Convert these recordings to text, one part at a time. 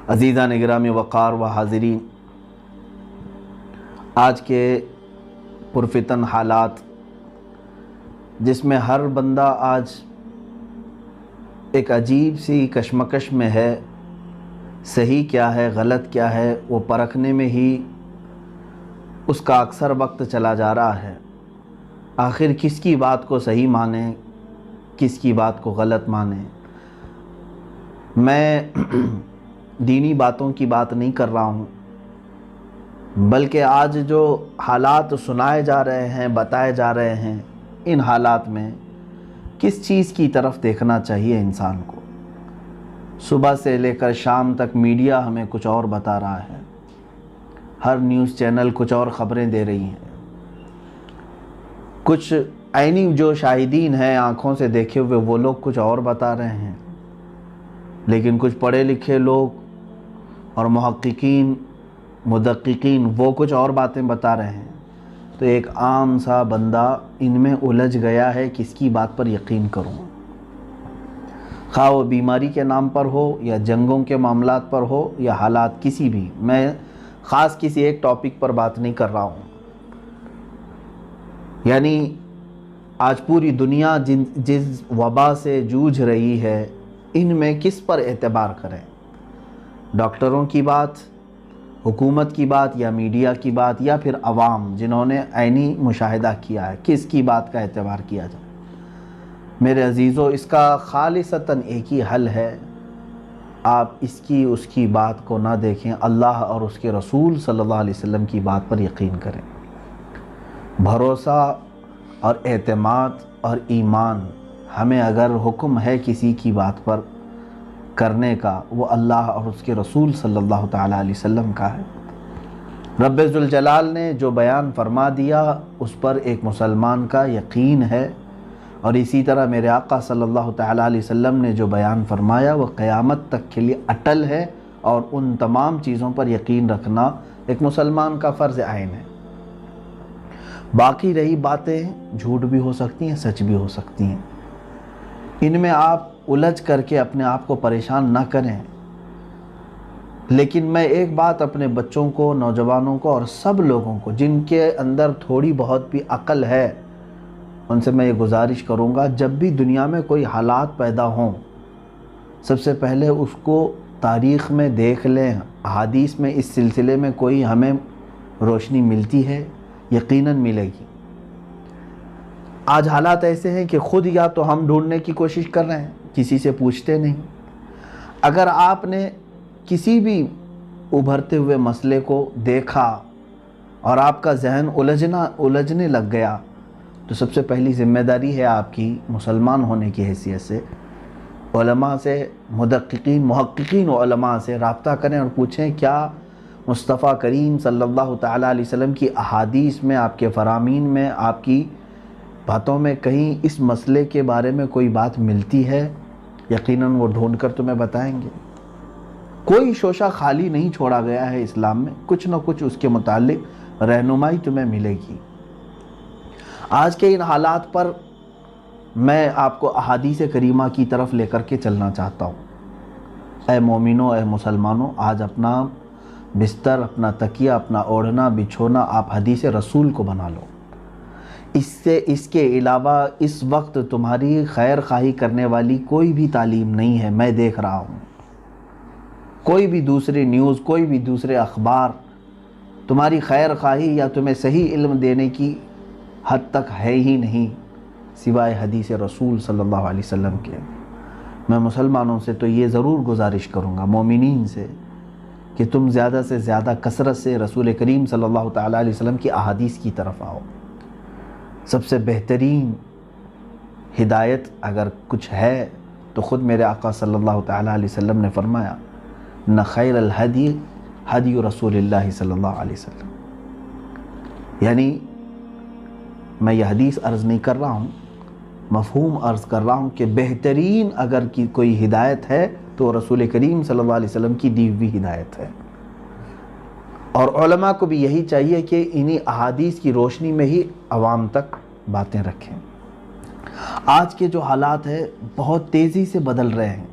عزیزان گرامی وقار و حاضرین، آج کے پرفتن حالات جس میں ہر بندہ آج ایک عجیب سی کشمکش میں ہے، صحیح کیا ہے غلط کیا ہے وہ پرکھنے میں ہی اس کا اکثر وقت چلا جا رہا ہے۔ آخر کس کی بات کو صحیح مانیں، کس کی بات کو غلط مانیں۔ میں دینی باتوں کی بات نہیں کر رہا ہوں، بلکہ آج جو حالات سنائے جا رہے ہیں، بتائے جا رہے ہیں، ان حالات میں کس چیز کی طرف دیکھنا چاہیے انسان کو۔ صبح سے لے کر شام تک میڈیا ہمیں کچھ اور بتا رہا ہے، ہر نیوز چینل کچھ اور خبریں دے رہی ہیں، کچھ عینی جو شاہدین ہیں آنکھوں سے دیکھے ہوئے وہ لوگ کچھ اور بتا رہے ہیں، لیکن کچھ پڑھے لکھے لوگ اور محققین مدققین وہ کچھ اور باتیں بتا رہے ہیں۔ تو ایک عام سا بندہ ان میں الجھ گیا ہے، کس کی بات پر یقین کروں، خواہ وہ بیماری کے نام پر ہو یا جنگوں کے معاملات پر ہو یا حالات کسی بھی۔ میں خاص کسی ایک ٹاپک پر بات نہیں کر رہا ہوں، یعنی آج پوری دنیا جس وبا سے جوجھ رہی ہے، ان میں کس پر اعتبار کریں، ڈاکٹروں کی بات، حکومت کی بات، یا میڈیا کی بات، یا پھر عوام جنہوں نے عینی مشاہدہ کیا ہے، کس کی بات کا اعتبار کیا جائے۔ میرے عزیزو، اس کا خالصتاً ایک ہی حل ہے، آپ اس کی بات کو نہ دیکھیں، اللہ اور اس کے رسول صلی اللہ علیہ وسلم کی بات پر یقین کریں۔ بھروسہ اور اعتماد اور ایمان ہمیں اگر حکم ہے کسی کی بات پر کرنے کا، وہ اللہ اور اس کے رسول صلی اللہ تعالیٰ علیہ وسلم کا ہے۔ رب ذوالجلال نے جو بیان فرما دیا اس پر ایک مسلمان کا یقین ہے، اور اسی طرح میرے آقا صلی اللہ تعالیٰ علیہ وسلم نے جو بیان فرمایا وہ قیامت تک کے لیے اٹل ہے، اور ان تمام چیزوں پر یقین رکھنا ایک مسلمان کا فرض عین ہے۔ باقی رہی باتیں جھوٹ بھی ہو سکتی ہیں، سچ بھی ہو سکتی ہیں، ان میں آپ الجھ کر کے اپنے آپ کو پریشان نہ کریں۔ لیکن میں ایک بات اپنے بچوں کو، نوجوانوں کو اور سب لوگوں کو جن کے اندر تھوڑی بہت بھی عقل ہے، ان سے میں یہ گزارش کروں گا، جب بھی دنیا میں کوئی حالات پیدا ہوں، سب سے پہلے اس کو تاریخ میں دیکھ لیں، احادیث میں اس سلسلے میں کوئی ہمیں روشنی ملتی ہے، یقیناً ملے گی۔ آج حالات ایسے ہیں کہ خود یا تو ہم ڈھونڈنے کی کوشش کر رہے ہیں، کسی سے پوچھتے نہیں۔ اگر آپ نے کسی بھی ابھرتے ہوئے مسئلے کو دیکھا اور آپ کا ذہن الجھنے لگ گیا، تو سب سے پہلی ذمہ داری ہے آپ کی مسلمان ہونے کی حیثیت سے علماء سے، محققین و علماء سے رابطہ کریں اور پوچھیں کیا مصطفیٰ کریم صلی اللہ تعالیٰ علیہ وسلم کی احادیث میں، آپ کے فرامین میں، آپ کی باتوں میں کہیں اس مسئلے کے بارے میں کوئی بات ملتی ہے؟ یقیناً وہ ڈھونڈ کر تمہیں بتائیں گے۔ کوئی شوشہ خالی نہیں چھوڑا گیا ہے اسلام میں، کچھ نہ کچھ اس کے متعلق رہنمائی تمہیں ملے گی۔ آج کے ان حالات پر میں آپ کو احادیث کریمہ کی طرف لے کر کے چلنا چاہتا ہوں۔ اے مومنوں، اے مسلمانوں، آج اپنا بستر، اپنا تکیہ، اپنا اوڑھنا بچھونا آپ حدیث رسول کو بنا لو۔ اس کے علاوہ اس وقت تمہاری خیر خواہی کرنے والی کوئی بھی تعلیم نہیں ہے، میں دیکھ رہا ہوں۔ کوئی بھی دوسری نیوز، کوئی بھی دوسرے اخبار تمہاری خیر خواہی یا تمہیں صحیح علم دینے کی حد تک ہے ہی نہیں، سوائے حدیث رسول صلی اللہ علیہ وسلم کے۔ میں مسلمانوں سے تو یہ ضرور گزارش کروں گا، مومنین سے، کہ تم زیادہ سے زیادہ کثرت سے رسول کریم صلی اللہ تعالیٰ علیہ وسلم کی احادیث کی طرف آؤ۔ سب سے بہترین ہدایت اگر کچھ ہے تو خود میرے آقا صلی اللہ تعالیٰ علیہ وسلم نے فرمایا، نہ خیر الہدی ہدی رسول اللہ صلی اللہ علیہ وسلم۔ یعنی میں یہ حدیث عرض نہیں کر رہا ہوں، مفہوم عرض کر رہا ہوں کہ بہترین اگر کوئی ہدایت ہے تو رسول کریم صلی اللہ علیہ وسلم کی دی ہوئی ہدایت ہے۔ اور علماء کو بھی یہی چاہیے کہ انہی احادیث کی روشنی میں ہی عوام تک باتیں رکھیں۔ آج کے جو حالات ہیں بہت تیزی سے بدل رہے ہیں۔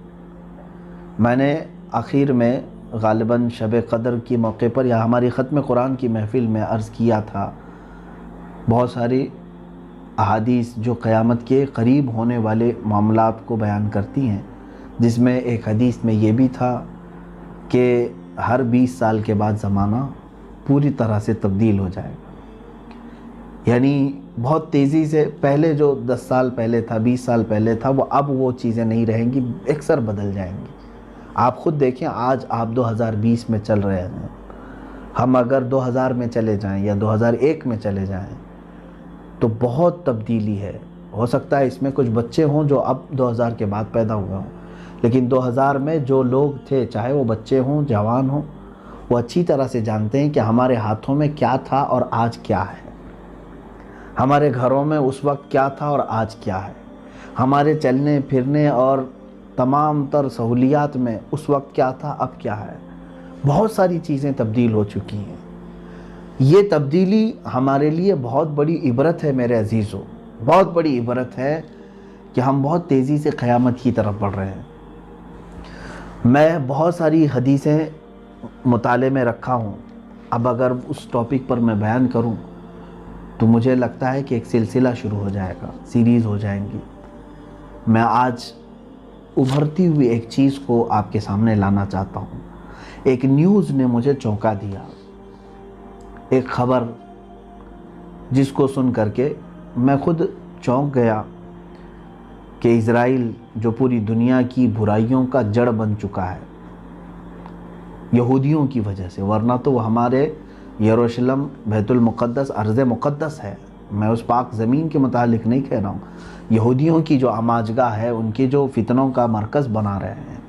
میں نے آخر میں غالباً شب قدر کی موقع پر یا ہماری ختم قرآن کی محفل میں عرض کیا تھا، بہت ساری احادیث جو قیامت کے قریب ہونے والے معاملات کو بیان کرتی ہیں، جس میں ایک حدیث میں یہ بھی تھا کہ ہر 20 سال کے بعد زمانہ پوری طرح سے تبدیل ہو جائے گا، یعنی بہت تیزی سے پہلے جو 10 سال پہلے تھا، 20 سال پہلے تھا، اب وہ چیزیں نہیں رہیں گی، اکثر بدل جائیں گی۔ آپ خود دیکھیں، آج آپ 2020 میں چل رہے ہیں، ہم اگر 2000 میں چلے جائیں یا 2001 میں چلے جائیں تو بہت تبدیلی ہے۔ ہو سکتا ہے اس میں کچھ بچے ہوں جو اب 2000 کے بعد پیدا ہوئے ہوں، لیکن 2000 میں جو لوگ تھے، چاہے وہ بچے ہوں، جوان ہوں، وہ اچھی طرح سے جانتے ہیں کہ ہمارے ہاتھوں میں کیا تھا اور آج کیا ہے، ہمارے گھروں میں اس وقت کیا تھا اور آج کیا ہے، ہمارے چلنے پھرنے اور تمام تر سہولیات میں اس وقت کیا تھا، اب کیا ہے۔ بہت ساری چیزیں تبدیل ہو چکی ہیں۔ یہ تبدیلی ہمارے لیے بہت بڑی عبرت ہے میرے عزیزو، بہت بڑی عبرت ہے کہ ہم بہت تیزی سے قیامت کی طرف بڑھ رہے ہیں۔ میں بہت ساری حدیثیں مطالعے میں رکھا ہوں، اب اگر اس ٹاپک پر میں بیان کروں تو مجھے لگتا ہے کہ ایک سلسلہ شروع ہو جائے گا، سیریز ہو جائیں گی۔ میں آج ابھرتی ہوئی ایک چیز کو آپ کے سامنے لانا چاہتا ہوں۔ ایک نیوز نے مجھے چونکا دیا، ایک خبر جس کو سن کر کے میں خود چونک گیا کہ اسرائیل جو پوری دنیا کی برائیوں کا جڑ بن چکا ہے یہودیوں کی وجہ سے، ورنہ تو وہ ہمارے یروشلم بیت المقدس ارض مقدس ہے، میں اس پاک زمین کے متعلق نہیں کہہ رہا ہوں، یہودیوں کی جو آماجگاہ ہے، ان کے جو فتنوں کا مرکز بنا رہے ہیں،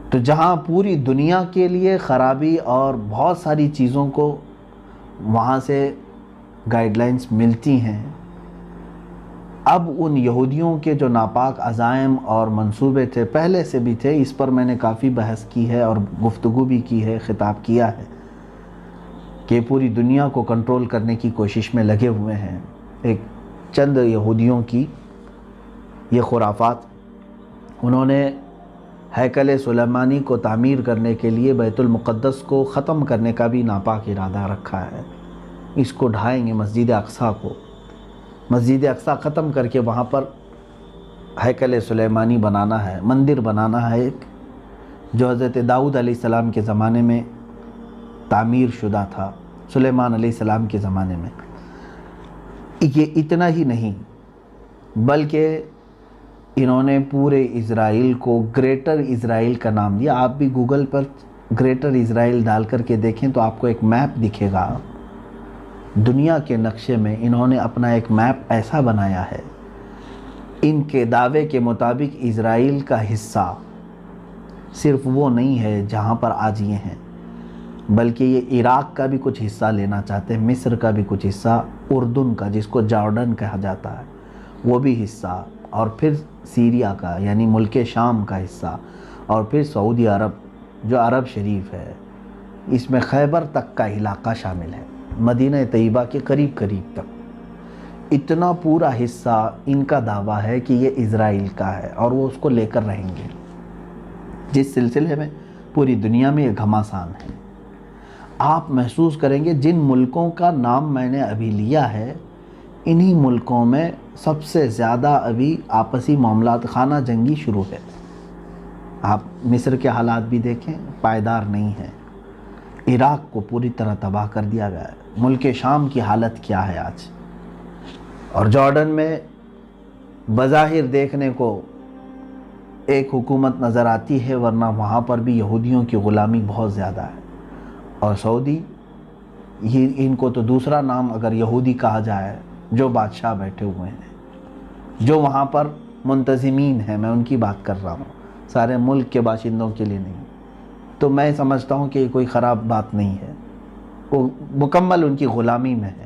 تو جہاں پوری دنیا کے لیے خرابی اور بہت ساری چیزوں کو وہاں سے گائیڈ لائنز ملتی ہیں، اب ان یہودیوں کے جو ناپاک عزائم اور منصوبے تھے، پہلے سے بھی تھے، اس پر میں نے کافی بحث کی ہے اور گفتگو بھی کی ہے، خطاب کیا ہے کہ پوری دنیا کو کنٹرول کرنے کی کوشش میں لگے ہوئے ہیں۔ ایک چند یہودیوں کی یہ خرافات، انہوں نے ہیکل سلیمانی کو تعمیر کرنے کے لیے بیت المقدس کو ختم کرنے کا بھی ناپاک ارادہ رکھا ہے۔ اس کو ڈھائیں گے، مسجد اقصیٰ کو، مسجد اقصیٰ ختم کر کے وہاں پر ہیکل سلیمانی بنانا ہے، مندر بنانا ہے ایک، جو حضرت داؤد علیہ السلام کے زمانے میں تعمیر شدہ تھا، سلیمان علیہ السلام کے زمانے میں۔ یہ اتنا ہی نہیں، بلکہ انہوں نے پورے اسرائیل کو گریٹر اسرائیل کا نام دیا۔ آپ بھی گوگل پر گریٹر اسرائیل ڈال کر کے دیکھیں تو آپ کو ایک میپ دکھے گا۔ دنیا کے نقشے میں انہوں نے اپنا ایک میپ ایسا بنایا ہے، ان کے دعوے کے مطابق اسرائیل کا حصہ صرف وہ نہیں ہے جہاں پر آج یہ ہیں، بلکہ یہ عراق کا بھی کچھ حصہ لینا چاہتے ہیں، مصر کا بھی کچھ حصہ، اردن کا جس کو جارڈن کہا جاتا ہے وہ بھی حصہ، اور پھر سیریا کا یعنی ملک شام کا حصہ، اور پھر سعودی عرب جو عرب شریف ہے، اس میں خیبر تک کا علاقہ شامل ہے، مدینہ طیبہ کے قریب قریب تک۔ اتنا پورا حصہ ان کا دعویٰ ہے کہ یہ اسرائیل کا ہے اور وہ اس کو لے کر رہیں گے، جس سلسلے میں پوری دنیا میں یہ گھماسان ہے۔ آپ محسوس کریں گے جن ملکوں کا نام میں نے ابھی لیا ہے، انہی ملکوں میں سب سے زیادہ ابھی آپسی معاملات، خانہ جنگی شروع ہے۔ آپ مصر کے حالات بھی دیکھیں، پائیدار نہیں ہیں، عراق کو پوری طرح تباہ کر دیا گیا ہے، ملک شام کی حالت کیا ہے آج، اور جارڈن میں بظاہر دیکھنے کو ایک حکومت نظر آتی ہے، ورنہ وہاں پر بھی یہودیوں کی غلامی بہت زیادہ ہے، اور سعودی، ان کو تو دوسرا نام اگر یہودی کہا جائے، جو بادشاہ بیٹھے ہوئے ہیں، جو وہاں پر منتظمین ہیں، میں ان کی بات کر رہا ہوں، سارے ملک کے باشندوں کے لیے نہیں، تو میں سمجھتا ہوں کہ یہ کوئی خراب بات نہیں ہے، وہ مکمل ان کی غلامی میں ہے۔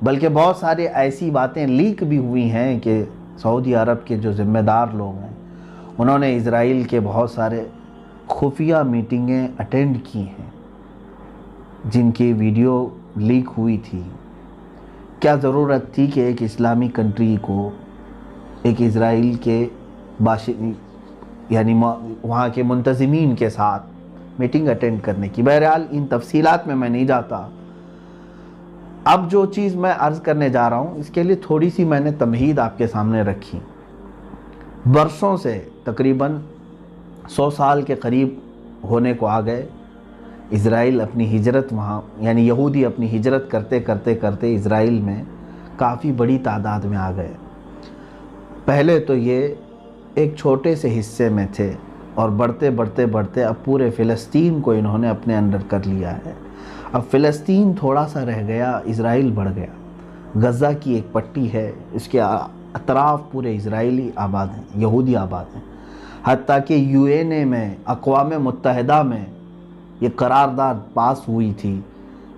بلکہ بہت سارے ایسی باتیں لیک بھی ہوئی ہیں کہ سعودی عرب کے جو ذمہ دار لوگ ہیں، انہوں نے اسرائیل کے بہت سارے خفیہ میٹنگیں اٹینڈ کی ہیں، جن کی ویڈیو لیک ہوئی تھی۔ کیا ضرورت تھی کہ ایک اسلامی کنٹری کو ایک اسرائیل کے یعنی وہاں کے منتظمین کے ساتھ میٹنگ اٹینڈ کرنے کی. بہرحال ان تفصیلات میں نہیں جاتا. اب جو چیز میں عرض کرنے جا رہا ہوں اس کے لیے تھوڑی سی میں نے تمہید آپ کے سامنے رکھی. برسوں سے تقریباً 100 سال کے قریب ہونے کو آ گئے. اسرائیل اپنی ہجرت وہاں یعنی یہودی اپنی ہجرت کرتے کرتے کرتے اسرائیل میں کافی بڑی تعداد میں آ گئے. پہلے تو یہ ایک چھوٹے سے حصے میں تھے اور بڑھتے بڑھتے بڑھتے اب پورے فلسطین کو انہوں نے اپنے اندر کر لیا ہے. اب فلسطین تھوڑا سا رہ گیا، اسرائیل بڑھ گیا. غزہ کی ایک پٹی ہے، اس کے اطراف پورے اسرائیلی آباد ہیں، یہودی آباد ہیں. حتیٰ کہ UN میں، اقوام متحدہ میں یہ قرارداد پاس ہوئی تھی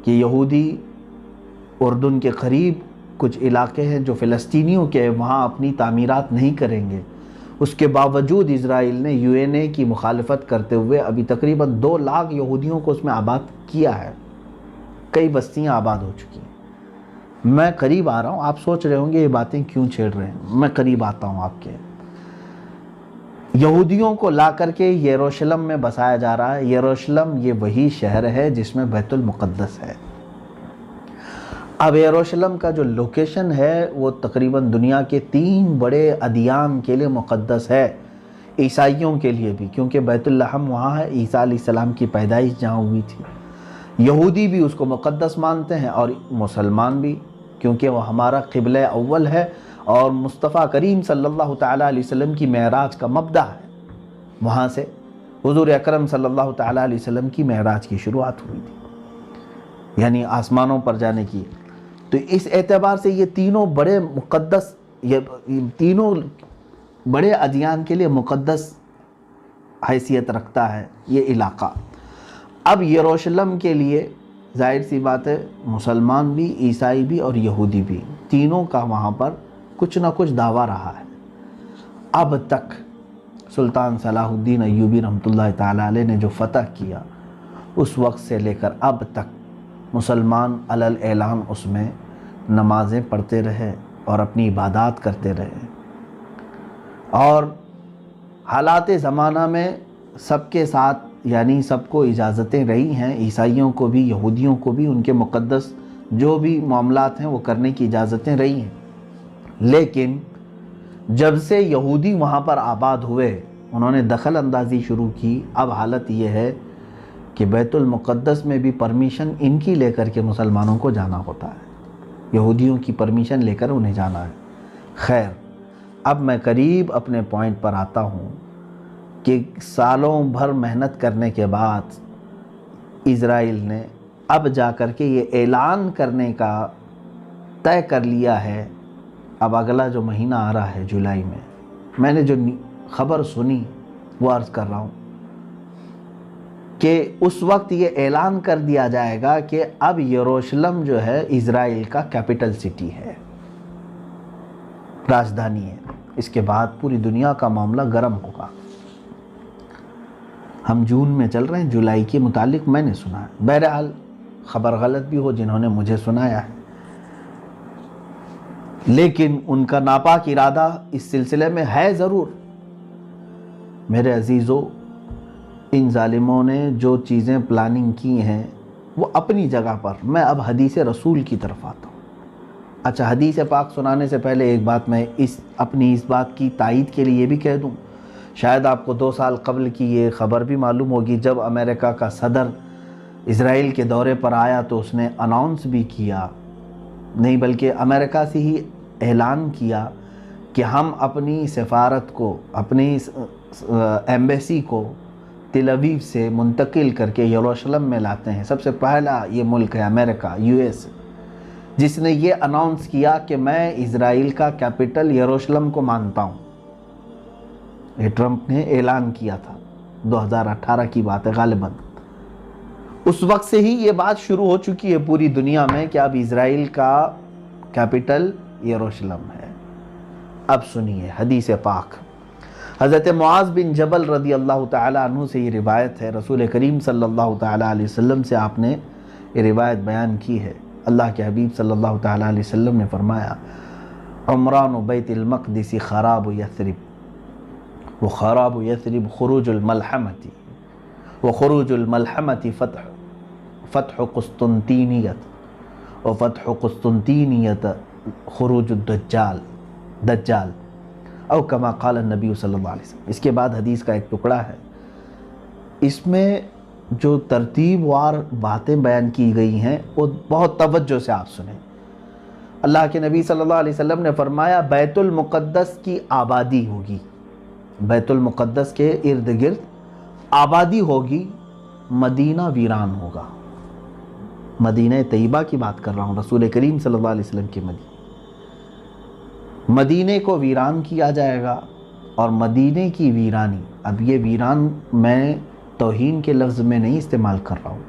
کہ یہودی اردن کے قریب کچھ علاقے ہیں جو فلسطینیوں کے، وہاں اپنی تعمیرات نہیں کریں گے. اس کے باوجود اسرائیل نے UN کی مخالفت کرتے ہوئے ابھی تقریباً 2 لاکھ یہودیوں کو اس میں آباد کیا ہے. کئی بستیاں آباد ہو چکی ہیں. میں قریب آ رہا ہوں. آپ سوچ رہے ہوں گے یہ باتیں کیوں چھیڑ رہے ہیں. میں قریب آتا ہوں آپ کے. یہودیوں کو لا کر کے یروشلم میں بسایا جا رہا ہے. یروشلم یہ وہی شہر ہے جس میں بیت المقدس ہے. اب یروشلم کا جو لوکیشن ہے وہ تقریباً دنیا کے 3 بڑے ادیان کے لیے مقدس ہے. عیسائیوں کے لیے بھی، کیونکہ بیت اللحم وہاں ہے، عیسیٰ علیہ السلام کی پیدائش جہاں ہوئی تھی. یہودی بھی اس کو مقدس مانتے ہیں اور مسلمان بھی، کیونکہ وہ ہمارا قبلہ اول ہے اور مصطفیٰ کریم صلی اللہ تعالیٰ علیہ وسلم کی معراج کا مبدأ ہے. وہاں سے حضور اکرم صلی اللہ تعالیٰ علیہ وسلم کی معراج کی شروعات ہوئی تھی، یعنی آسمانوں پر جانے کی. تو اس اعتبار سے یہ تینوں بڑے مقدس، یہ تینوں بڑے ادیان کے لیے مقدس حیثیت رکھتا ہے یہ علاقہ. اب یروشلم کے لیے ظاہر سی بات ہے مسلمان بھی، عیسائی بھی اور یہودی بھی، تینوں کا وہاں پر کچھ نہ کچھ دعویٰ رہا ہے. اب تک سلطان صلاح الدین ایوبی رحمۃ اللہ تعالیٰ علیہ نے جو فتح کیا اس وقت سے لے کر اب تک مسلمان علی الاعلان اس میں نمازیں پڑھتے رہے اور اپنی عبادات کرتے رہے. اور حالات زمانہ میں سب کے ساتھ یعنی سب کو اجازتیں رہی ہیں، عیسائیوں کو بھی، یہودیوں کو بھی، ان کے مقدس جو بھی معاملات ہیں وہ کرنے کی اجازتیں رہی ہیں. لیکن جب سے یہودی وہاں پر آباد ہوئے انہوں نے دخل اندازی شروع کی. اب حالت یہ ہے کہ بیت المقدس میں بھی پرمیشن ان کی لے کر کے مسلمانوں کو جانا ہوتا ہے، یہودیوں کی پرمیشن لے کر انہیں جانا ہے. خیر، اب میں قریب اپنے پوائنٹ پر آتا ہوں کہ سالوں بھر محنت کرنے کے بعد اسرائیل نے اب جا کر کے یہ اعلان کرنے کا طے کر لیا ہے. اب اگلا جو مہینہ آ رہا ہے جولائی میں نے جو خبر سنی وہ عرض کر رہا ہوں کہ اس وقت یہ اعلان کر دیا جائے گا کہ اب یروشلم جو ہے اسرائیل کا کیپٹل سٹی ہے، راجدھانی ہے. اس کے بعد پوری دنیا کا معاملہ گرم ہوگا. ہم جون میں چل رہے ہیں، جولائی کے متعلق میں نے سنا ہے. بہرحال خبر غلط بھی ہو جنہوں نے مجھے سنایا ہے، لیکن ان کا ناپاک ارادہ اس سلسلے میں ہے ضرور. میرے عزیزو، ان ظالموں نے جو چیزیں پلاننگ کی ہیں وہ اپنی جگہ پر. میں اب حدیث رسول کی طرف آتا ہوں. اچھا، حدیث پاک سنانے سے پہلے ایک بات میں اپنی اس بات کی تائید کے لیے یہ بھی کہہ دوں، شاید آپ کو 2 سال قبل کی یہ خبر بھی معلوم ہوگی، جب امریکہ کا صدر اسرائیل کے دورے پر آیا تو اس نے اناؤنس بھی کیا، نہیں بلکہ امریکہ سے ہی اعلان کیا کہ ہم اپنی سفارت کو، اپنی ایمبیسی کو تل ابیب سے منتقل کر کے یروشلم میں لاتے ہیں. سب سے پہلا یہ ملک ہے امریکہ، US، جس نے یہ اناؤنس کیا کہ میں اسرائیل کا کیپٹل یروشلم کو مانتا ہوں. یہ ٹرمپ نے اعلان کیا تھا، 2018 کی بات ہے غالباً. اس وقت سے ہی یہ بات شروع ہو چکی ہے پوری دنیا میں کہ اب اسرائیل کا کیپٹل یروشلم ہے. اب سنیے حدیث پاک. حضرت معاذ بن جبل رضی اللہ تعالیٰ عنہ سے یہ روایت ہے، رسول کریم صلی اللہ تعالیٰ علیہ وسلم سے آپ نے یہ روایت بیان کی ہے. اللہ کے حبیب صلی اللہ تعالیٰ علیہ وسلم نے فرمایا، عمران بیت المقدس خراب یثرب، وہ خراب یثرب خروج الملحمتی، وخروج الملحمۃ فتح قسطنطینیت و فتح قسطنطینیت خروج دجال او کما قال النبی صلی اللہ علیہ وسلم۔ اس کے بعد حدیث کا ایک ٹکڑا ہے، اس میں جو ترتیب وار باتیں بیان کی گئی ہیں وہ بہت توجہ سے آپ سنیں۔ اللہ کے نبی صلی اللہ علیہ وسلم نے فرمایا بیت المقدس کی آبادی ہوگی، بیت المقدس کے ارد گرد آبادی ہوگی، مدینہ ویران ہوگا۔ مدینہ طیبہ کی بات کر رہا ہوں، رسول کریم صلی اللہ علیہ وسلم کے مدینے کو ویران کیا جائے گا۔ اور مدینے کی ویرانی، اب یہ ویران میں توہین کے لفظ میں نہیں استعمال کر رہا ہوں،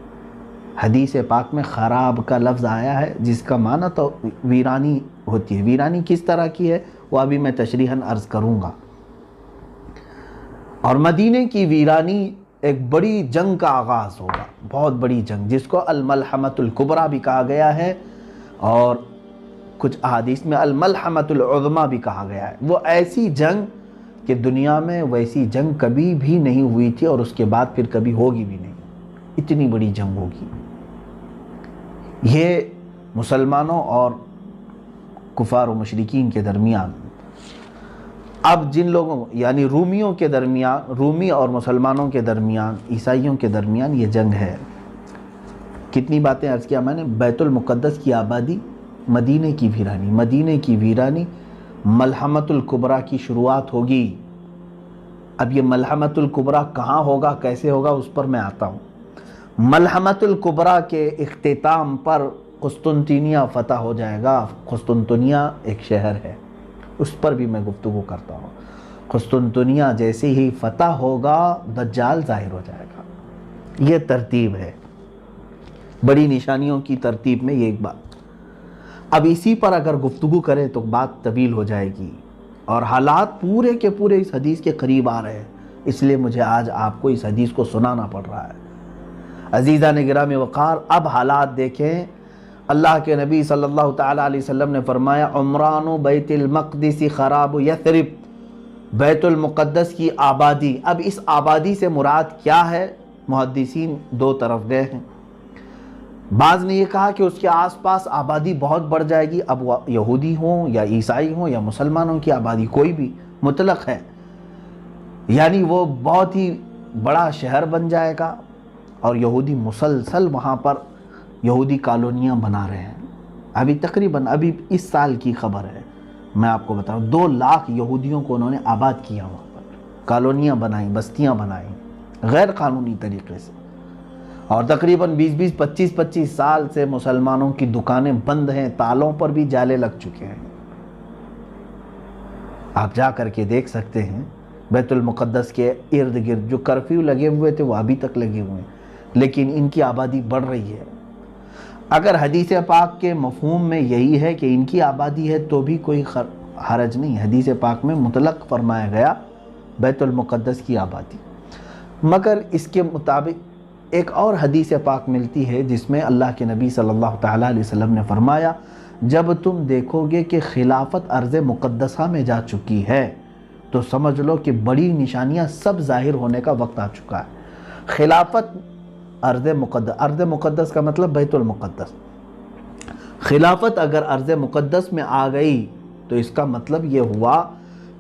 حدیث پاک میں خراب کا لفظ آیا ہے جس کا معنی تو ویرانی ہوتی ہے۔ ویرانی کس طرح کی ہے وہ ابھی میں تشریحاً عرض کروں گا۔ اور مدینے کی ویرانی ایک بڑی جنگ کا آغاز ہوگا، بہت بڑی جنگ، جس کو الملحمۃ الکبریٰ بھی کہا گیا ہے، اور کچھ احادیث میں الملحمۃ العظمیٰ بھی کہا گیا ہے۔ وہ ایسی جنگ کہ دنیا میں ویسی جنگ کبھی بھی نہیں ہوئی تھی، اور اس کے بعد پھر کبھی ہوگی بھی نہیں، اتنی بڑی جنگ ہوگی۔ یہ مسلمانوں اور کفار و مشرکین کے درمیان، اب جن لوگوں یعنی رومیوں کے درمیان، رومی اور مسلمانوں کے درمیان، عیسائیوں کے درمیان یہ جنگ ہے۔ کتنی باتیں عرض کیا میں نے، بیت المقدس کی آبادی، مدینے کی ویرانی، مدینے کی ویرانی، ملحمۃ الکبریٰ کی شروعات ہوگی۔ اب یہ ملحمۃ الکبریٰ کہاں ہوگا، کیسے ہوگا، اس پر میں آتا ہوں۔ ملحمۃ الکبریٰ کے اختتام پر قسطنطنیہ فتح ہو جائے گا۔ قسطنطنیہ ایک شہر ہے، اس پر بھی میں گفتگو کرتا ہوں۔ قسطنطنیہ جیسے ہی فتح ہوگا دجال ظاہر ہو جائے گا۔ یہ ترتیب ہے، بڑی نشانیوں کی ترتیب میں یہ ایک بات۔ اب اسی پر اگر گفتگو کریں تو بات طویل ہو جائے گی، اور حالات پورے کے پورے اس حدیث کے قریب آ رہے ہیں، اس لیے مجھے آج آپ کو اس حدیث کو سنانا پڑ رہا ہے۔ عزیزان گرامی وقار، اب حالات دیکھیں۔ اللہ کے نبی صلی اللہ تعالیٰ علیہ وسلم نے فرمایا عمران بیت المقدس خراب یثرب، بیت المقدس کی آبادی۔ اب اس آبادی سے مراد کیا ہے؟ محدثین دو طرف گئے ہیں۔ بعض نے یہ کہا کہ اس کے آس پاس آبادی بہت بڑھ جائے گی، اب وہ یہودی ہوں یا عیسائی ہوں یا مسلمانوں کی آبادی کوئی بھی مطلق ہے، یعنی وہ بہت ہی بڑا شہر بن جائے گا، اور یہودی مسلسل وہاں پر یہودی کالونیاں بنا رہے ہیں۔ ابھی تقریباً ابھی اس سال کی خبر ہے، میں آپ کو بتاؤں 2 لاکھ یہودیوں کو انہوں نے آباد کیا، وہاں پر کالونیاں بنائیں، بستیاں بنائیں غیر قانونی طریقے سے، اور تقریباً 25 سال سے مسلمانوں کی دکانیں بند ہیں، تالوں پر بھی جالے لگ چکے ہیں۔ آپ جا کر کے دیکھ سکتے ہیں بیت المقدس کے ارد گرد جو کرفیو لگے ہوئے تھے وہ ابھی تک لگے ہوئے ہیں، لیکن ان کی آبادی بڑھ رہی ہے۔ اگر حدیث پاک کے مفہوم میں یہی ہے کہ ان کی آبادی ہے تو بھی کوئی حرج نہیں، حدیث پاک میں مطلق فرمایا گیا بیت المقدس کی آبادی۔ مگر اس کے مطابق ایک اور حدیث پاک ملتی ہے جس میں اللہ کے نبی صلی اللہ تعالیٰ علیہ وسلم نے فرمایا جب تم دیکھو گے کہ خلافت ارض مقدسہ میں جا چکی ہے تو سمجھ لو کہ بڑی نشانیاں سب ظاہر ہونے کا وقت آ چکا ہے۔ خلافت ارض مقدس کا مطلب بیت المقدس، خلافت اگر ارض مقدس میں آ گئی تو اس کا مطلب یہ ہوا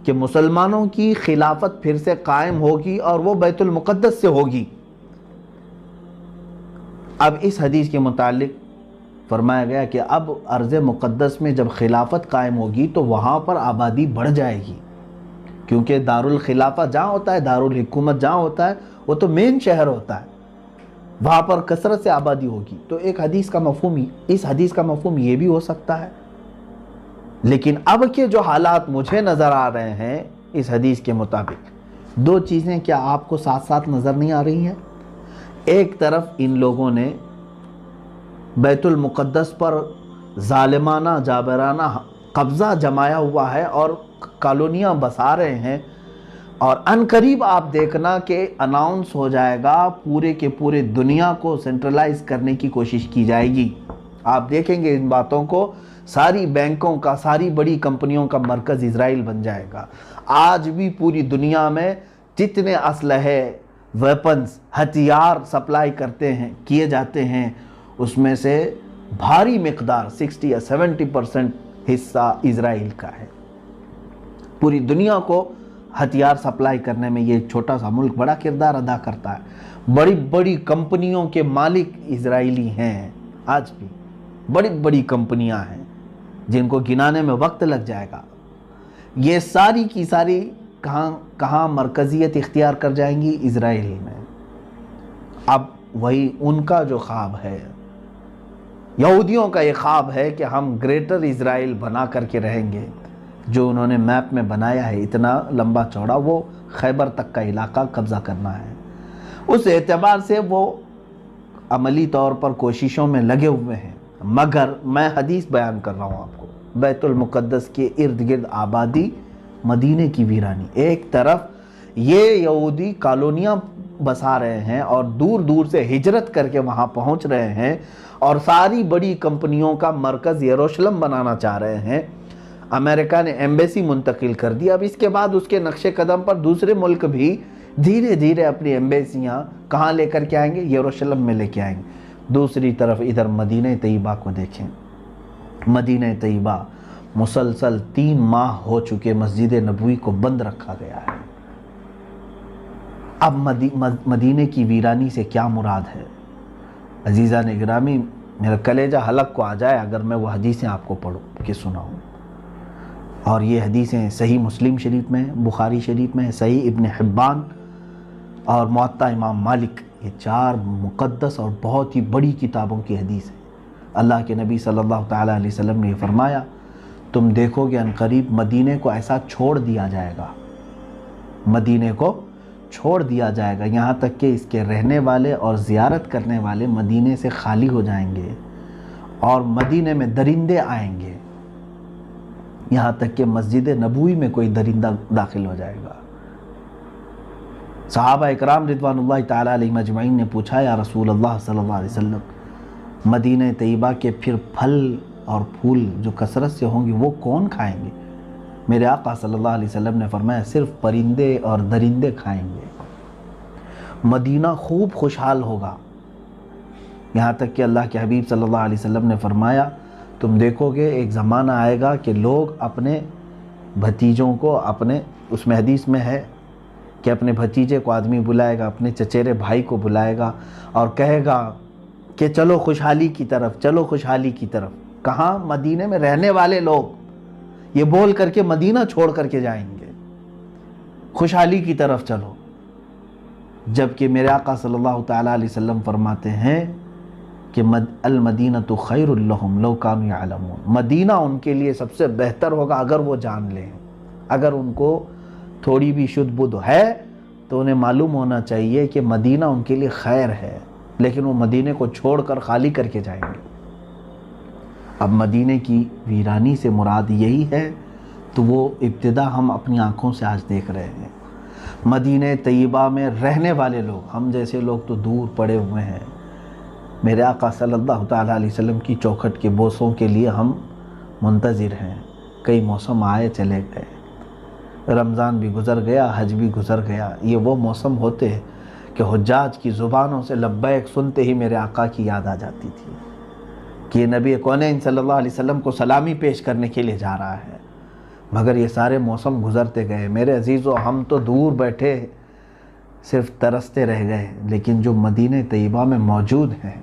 کہ مسلمانوں کی خلافت پھر سے قائم ہوگی اور وہ بیت المقدس سے ہوگی۔ اب اس حدیث کے متعلق فرمایا گیا کہ اب ارض مقدس میں جب خلافت قائم ہوگی تو وہاں پر آبادی بڑھ جائے گی، کیونکہ دارالخلافہ جہاں ہوتا ہے، دارالحکومت جہاں ہوتا ہے وہ تو مین شہر ہوتا ہے، وہاں پر کثرت سے آبادی ہوگی۔ تو ایک حدیث کا مفہوم، اس حدیث کا مفہوم یہ بھی ہو سکتا ہے، لیکن اب کے جو حالات مجھے نظر آ رہے ہیں اس حدیث کے مطابق، 2 چیزیں کیا آپ کو ساتھ ساتھ نظر نہیں آ رہی ہیں؟ ایک طرف ان لوگوں نے بیت المقدس پر ظالمانہ جابرانہ قبضہ جمایا ہوا ہے اور کالونیاں بسا رہے ہیں، اور ان قریب آپ دیکھنا کہ اناؤنس ہو جائے گا، پورے کے پورے دنیا کو سینٹرلائز کرنے کی کوشش کی جائے گی۔ آپ دیکھیں گے ان باتوں کو، ساری بینکوں کا، ساری بڑی کمپنیوں کا مرکز اسرائیل بن جائے گا۔ آج بھی پوری دنیا میں جتنے اسلحے ویپنز ہتھیار سپلائی کرتے ہیں کیے جاتے ہیں، اس میں سے بھاری مقدار 60 یا 70% حصہ اسرائیل کا ہے۔ پوری دنیا کو ہتھیار سپلائی کرنے میں یہ چھوٹا سا ملک بڑا کردار ادا کرتا ہے۔ بڑی بڑی کمپنیوں کے مالک اسرائیلی ہیں، آج بھی بڑی بڑی کمپنیاں ہیں جن کو گنانے میں وقت لگ جائے گا۔ یہ ساری کی ساری کہاں مرکزیت اختیار کر جائیں گی؟ اسرائیل میں۔ اب وہی ان کا جو خواب ہے، یہودیوں کا یہ خواب ہے کہ ہم گریٹر اسرائیل بنا کر کے رہیں گے، جو انہوں نے میپ میں بنایا ہے اتنا لمبا چوڑا، وہ خیبر تک کا علاقہ قبضہ کرنا ہے۔ اس اعتبار سے وہ عملی طور پر کوششوں میں لگے ہوئے ہیں، مگر میں حدیث بیان کر رہا ہوں آپ کو، بیت المقدس کے ارد گرد آبادی، مدینے کی ویرانی، ایک طرف یہ یہودی کالونیاں بسا رہے ہیں اور دور دور سے ہجرت کر کے وہاں پہنچ رہے ہیں اور ساری بڑی کمپنیوں کا مرکز یروشلم بنانا چاہ رہے ہیں۔ امریکہ نے ایمبیسی منتقل کر دی، اب اس کے بعد اس کے نقش قدم پر دوسرے ملک بھی دھیرے دھیرے اپنی ایمبیسیاں کہاں لے کر کے آئیں گے؟ یروشلم میں لے کے آئیں گے۔ دوسری طرف ادھر مدینہ طیبہ کو دیکھیں، مدینہ طیبہ مسلسل 3 ماہ ہو چکے مسجد نبوی کو بند رکھا گیا ہے۔ اب مدینہ کی ویرانی سے کیا مراد ہے؟ عزیزان گرامی، میرا کلیجہ حلق کو آ جائے اگر میں وہ حدیثیں آپ کو پڑھوں کہ سناؤں۔ اور یہ حدیثیں صحیح مسلم شریف میں، بخاری شریف میں، صحیح ابن حبان اور موطا امام مالک، یہ 4 مقدس اور بہت ہی بڑی کتابوں کی حدیث ہے۔ اللہ کے نبی صلی اللہ تعالیٰ علیہ وسلم نے یہ فرمایا، تم دیکھو گے عنقریب مدینے کو ایسا چھوڑ دیا جائے گا، مدینے کو چھوڑ دیا جائے گا، یہاں تک کہ اس کے رہنے والے اور زیارت کرنے والے مدینے سے خالی ہو جائیں گے اور مدینے میں درندے آئیں گے، یہاں تک کہ مسجد نبوی میں کوئی درندہ داخل ہو جائے گا۔ صحابہ اکرام رضوان اللہ تعالیٰ علیہم اجمعین نے پوچھا، یا رسول اللہ صلی اللہ علیہ وسلم، مدینہ طیبہ کے پھر پھل اور پھول جو کثرت سے ہوں گے وہ کون کھائیں گے؟ میرے آقا صلی اللہ علیہ وسلم نے فرمایا، صرف پرندے اور درندے کھائیں گے۔ مدینہ خوب خوشحال ہوگا، یہاں تک کہ اللہ کے حبیب صلی اللہ علیہ وسلم نے فرمایا، تم دیکھو گے ایک زمانہ آئے گا کہ لوگ اپنے بھتیجوں کو، اس میں حدیث میں ہے کہ اپنے بھتیجے کو آدمی بلائے گا، اپنے چچیرے بھائی کو بلائے گا اور کہے گا کہ چلو خوشحالی کی طرف، چلو خوشحالی کی طرف۔ کہاں؟ مدینے میں رہنے والے لوگ یہ بول کر کے مدینہ چھوڑ کر کے جائیں گے، خوشحالی کی طرف چلو۔ جبکہ میرے آقا صلی اللہ تعالیٰ علیہ وسلم فرماتے ہیں کہ المدینۃ خیر لہم لو کانوا یعلمون، مدینہ ان کے لیے سب سے بہتر ہوگا اگر وہ جان لیں، اگر ان کو تھوڑی بھی شد بدھ ہے تو انہیں معلوم ہونا چاہیے کہ مدینہ ان کے لیے خیر ہے، لیکن وہ مدینے کو چھوڑ کر خالی کر کے جائیں گے۔ اب مدینے کی ویرانی سے مراد یہی ہے تو وہ ابتدا ہم اپنی آنکھوں سے آج دیکھ رہے ہیں۔ مدینہ طیبہ میں رہنے والے لوگ، ہم جیسے لوگ تو دور پڑے ہوئے ہیں، میرے آقا صلی اللہ تعالیٰ علیہ وسلم کی چوکھٹ کے بوسوں کے لیے ہم منتظر ہیں۔ کئی موسم آئے چلے گئے، رمضان بھی گزر گیا، حج بھی گزر گیا، یہ وہ موسم ہوتے ہیں کہ حجاج کی زبانوں سے لبیک سنتے ہی میرے آقا کی یاد آ جاتی تھی کہ یہ نبی کونین صلی اللہ علیہ وسلم کو سلامی پیش کرنے کے لیے جا رہا ہے۔ مگر یہ سارے موسم گزرتے گئے میرے عزیزو، ہم تو دور بیٹھے صرف ترستے رہ گئے، لیکن جو مدینہ طیبہ میں موجود ہیں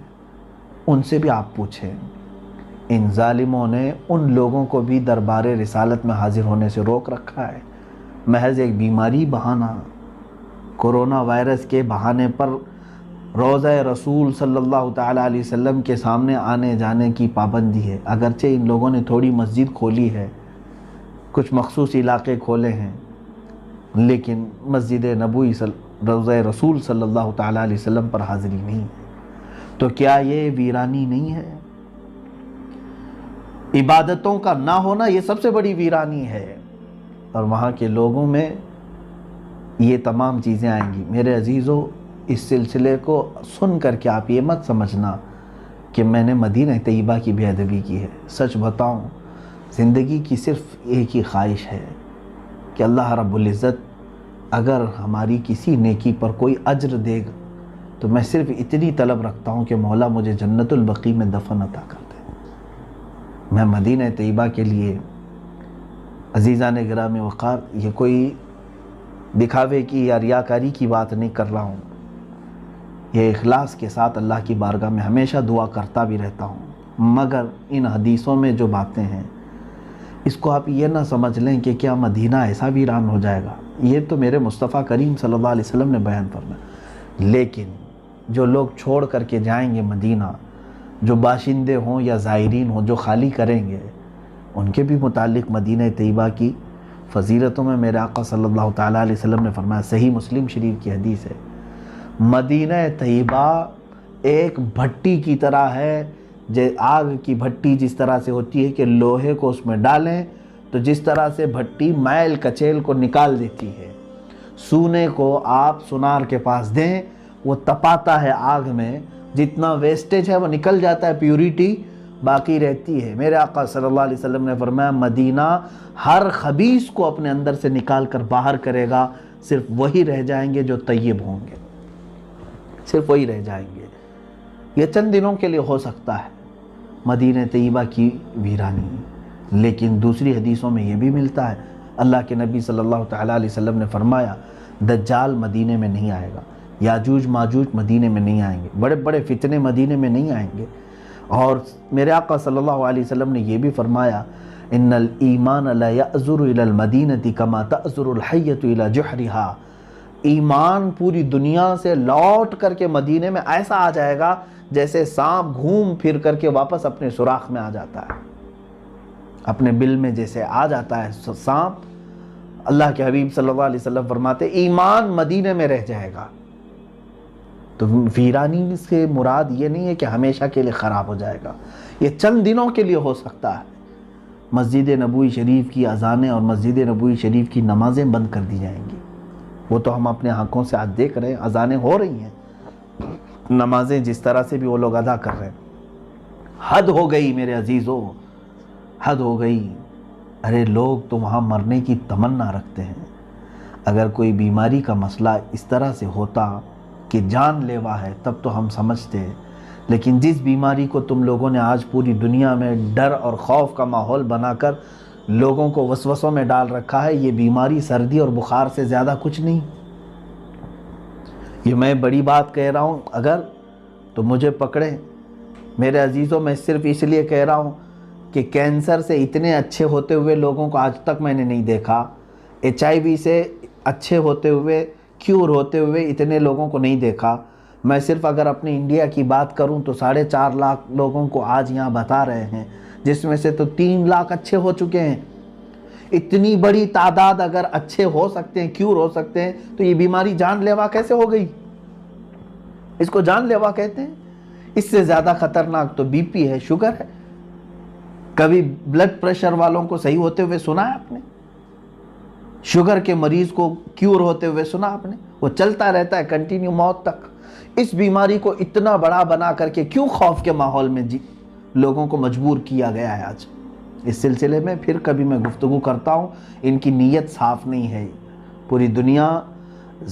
ان سے بھی آپ پوچھیں۔ ان ظالموں نے ان لوگوں کو بھی دربار رسالت میں حاضر ہونے سے روک رکھا ہے، محض ایک بیماری بہانہ، کورونا وائرس کے بہانے پر روضہ رسول صلی اللہ تعالیٰ علیہ وسلم کے سامنے آنے جانے کی پابندی ہے۔ اگرچہ ان لوگوں نے تھوڑی مسجد کھولی ہے، کچھ مخصوص علاقے کھولے ہیں، لیکن مسجد نبوی روضہ رسول صلی اللہ تعالیٰ علیہ وسلم پر حاضری نہیں ہے۔ تو کیا یہ ویرانی نہیں ہے؟ عبادتوں کا نہ ہونا یہ سب سے بڑی ویرانی ہے، اور وہاں کے لوگوں میں یہ تمام چیزیں آئیں گی۔ میرے عزیزو، اس سلسلے کو سن کر کے آپ یہ مت سمجھنا کہ میں نے مدینہ طیبہ کی بے ادبی کی ہے۔ سچ بتاؤں، زندگی کی صرف ایک ہی خواہش ہے کہ اللہ رب العزت اگر ہماری کسی نیکی پر کوئی اجر دے گا تو میں صرف اتنی طلب رکھتا ہوں کہ مولا مجھے جنت البقیع میں دفن عطا کر دے۔ میں مدینہ طیبہ کے لیے عزیزان گرامی وقار یہ کوئی دکھاوے کی یا ریاکاری کی بات نہیں کر رہا ہوں، یہ اخلاص کے ساتھ اللہ کی بارگاہ میں ہمیشہ دعا کرتا بھی رہتا ہوں۔ مگر ان حدیثوں میں جو باتیں ہیں اس کو آپ یہ نہ سمجھ لیں کہ کیا مدینہ ایسا ویران ہو جائے گا، یہ تو میرے مصطفیٰ کریم صلی اللہ علیہ وسلم نے بیان فرمایا۔ لیکن جو لوگ چھوڑ کر کے جائیں گے مدینہ، جو باشندے ہوں یا زائرین ہوں جو خالی کریں گے، ان کے بھی متعلق مدینہ طیبہ کی فضیلتوں میں میرے آقا صلی اللہ تعالیٰ علیہ وسلم نے فرمایا، صحیح مسلم شریف کی حدیث ہے، مدینہ طیبہ ایک بھٹی کی طرح ہے، آگ کی بھٹی جس طرح سے ہوتی ہے کہ لوہے کو اس میں ڈالیں تو جس طرح سے بھٹی میل کچیل کو نکال دیتی ہے، سونے کو آپ سونار کے پاس دیں وہ تپاتا ہے آگ میں، جتنا ویسٹیج ہے وہ نکل جاتا ہے، پیوریٹی باقی رہتی ہے۔ میرے آقا صلی اللہ علیہ وسلم نے فرمایا مدینہ ہر خبیث کو اپنے اندر سے نکال کر باہر کرے گا، صرف وہی رہ جائیں گے جو طیب ہوں گے، صرف وہی رہ جائیں گے۔ یہ چند دنوں کے لیے ہو سکتا ہے مدینہ طیبہ کی ویرانی، لیکن دوسری حدیثوں میں یہ بھی ملتا ہے، اللہ کے نبی صلی اللہ تعالیٰ علیہ وسلم نے فرمایا دجال مدینے میں نہیں آئے گا، یاجوج ماجوج مدینے میں نہیں آئیں گے، بڑے بڑے فتنے مدینے میں نہیں آئیں گے۔ اور میرے آقا صلی اللہ علیہ وسلم نے یہ بھی فرمایا ان الایمان لا یأزر الی المدینہ کما تأزر الحیۃ الی جحرہا، ایمان پوری دنیا سے لوٹ کر کے مدینے میں ایسا آ جائے گا جیسے سانپ گھوم پھر کر کے واپس اپنے سوراخ میں آ جاتا ہے، اپنے بل میں جیسے آ جاتا ہے سانپ۔ اللہ کے حبیب صلی اللہ علیہ وسلم فرماتے ایمان مدینے میں رہ جائے گا۔ تو ویرانی سے مراد یہ نہیں ہے کہ ہمیشہ کے لیے خراب ہو جائے گا، یہ چند دنوں کے لیے ہو سکتا ہے۔ مسجد نبوی شریف کی اذانیں اور مسجد نبوی شریف کی نمازیں بند کر دی جائیں گی، وہ تو ہم اپنے آنکھوں سے آج دیکھ رہے ہیں، اذانیں ہو رہی ہیں، نمازیں جس طرح سے بھی وہ لوگ ادا کر رہے ہیں۔ حد ہو گئی میرے عزیزوں، حد ہو گئی۔ ارے لوگ تو وہاں مرنے کی تمنا رکھتے ہیں، اگر کوئی بیماری کا مسئلہ اس طرح سے ہوتا کہ جان لیوا ہے تب تو ہم سمجھتے، لیکن جس بیماری کو تم لوگوں نے آج پوری دنیا میں ڈر اور خوف کا ماحول بنا کر لوگوں کو وسوسوں میں ڈال رکھا ہے، یہ بیماری سردی اور بخار سے زیادہ کچھ نہیں۔ یہ میں بڑی بات کہہ رہا ہوں، اگر تو مجھے پکڑیں میرے عزیزوں، میں صرف اس لیے کہہ رہا ہوں کہ کینسر سے اتنے اچھے ہوتے ہوئے لوگوں کو آج تک میں نے نہیں دیکھا، HIV سے اچھے ہوتے ہوئے، کیور ہوتے ہوئے اتنے لوگوں کو نہیں دیکھا۔ میں صرف اگر اپنے انڈیا کی بات کروں تو 4.5 لاکھ لوگوں کو آج یہاں بتا رہے ہیں، جس میں سے تو 3 لاکھ اچھے ہو چکے ہیں۔ اتنی بڑی تعداد اگر اچھے ہو سکتے ہیں، کیور ہو سکتے ہیں، تو یہ بیماری جان لیوا کیسے ہو گئی؟ اس کو جان لیوا کہتے ہیں۔ اس سے زیادہ خطرناک تو BP ہے، شوگر ہے۔ کبھی بلڈ پریشر والوں کو صحیح ہوتے ہوئے سنا ہے آپ نے؟ شوگر کے مریض کو کیور ہوتے ہوئے سنا آپ نے؟ وہ چلتا رہتا ہے کنٹینیو موت تک۔ اس بیماری کو اتنا بڑا بنا کر کے کیوں خوف کے ماحول میں لوگوں کو مجبور کیا گیا ہے آج؟ اس سلسلے میں پھر کبھی میں گفتگو کرتا ہوں، ان کی نیت صاف نہیں ہے، پوری دنیا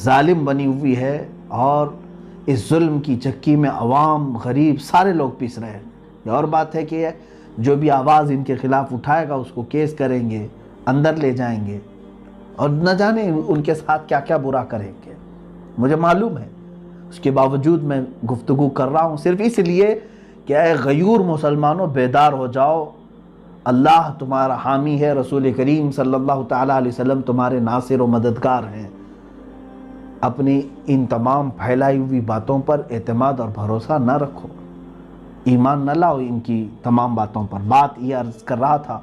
ظالم بنی ہوئی ہے اور اس ظلم کی چکی میں عوام، غریب، سارے لوگ پیس رہے ہیں۔ یہ اور بات ہے کہ جو بھی آواز ان کے خلاف اٹھائے گا اس کو کیس کریں گے، اندر لے جائیں گے، اور نہ جانے ان کے ساتھ کیا کیا برا کریں گے، مجھے معلوم ہے۔ اس کے باوجود میں گفتگو کر رہا ہوں صرف اس لیے کہ اے غیور مسلمانوں بیدار ہو جاؤ، اللہ تمہارا حامی ہے، رسول کریم صلی اللہ تعالیٰ علیہ وسلم تمہارے ناصر و مددگار ہیں۔ اپنی ان تمام پھیلائی ہوئی باتوں پر اعتماد اور بھروسہ نہ رکھو، ایمان نہ لاؤ ان کی تمام باتوں پر۔ بات یہ عرض کر رہا تھا،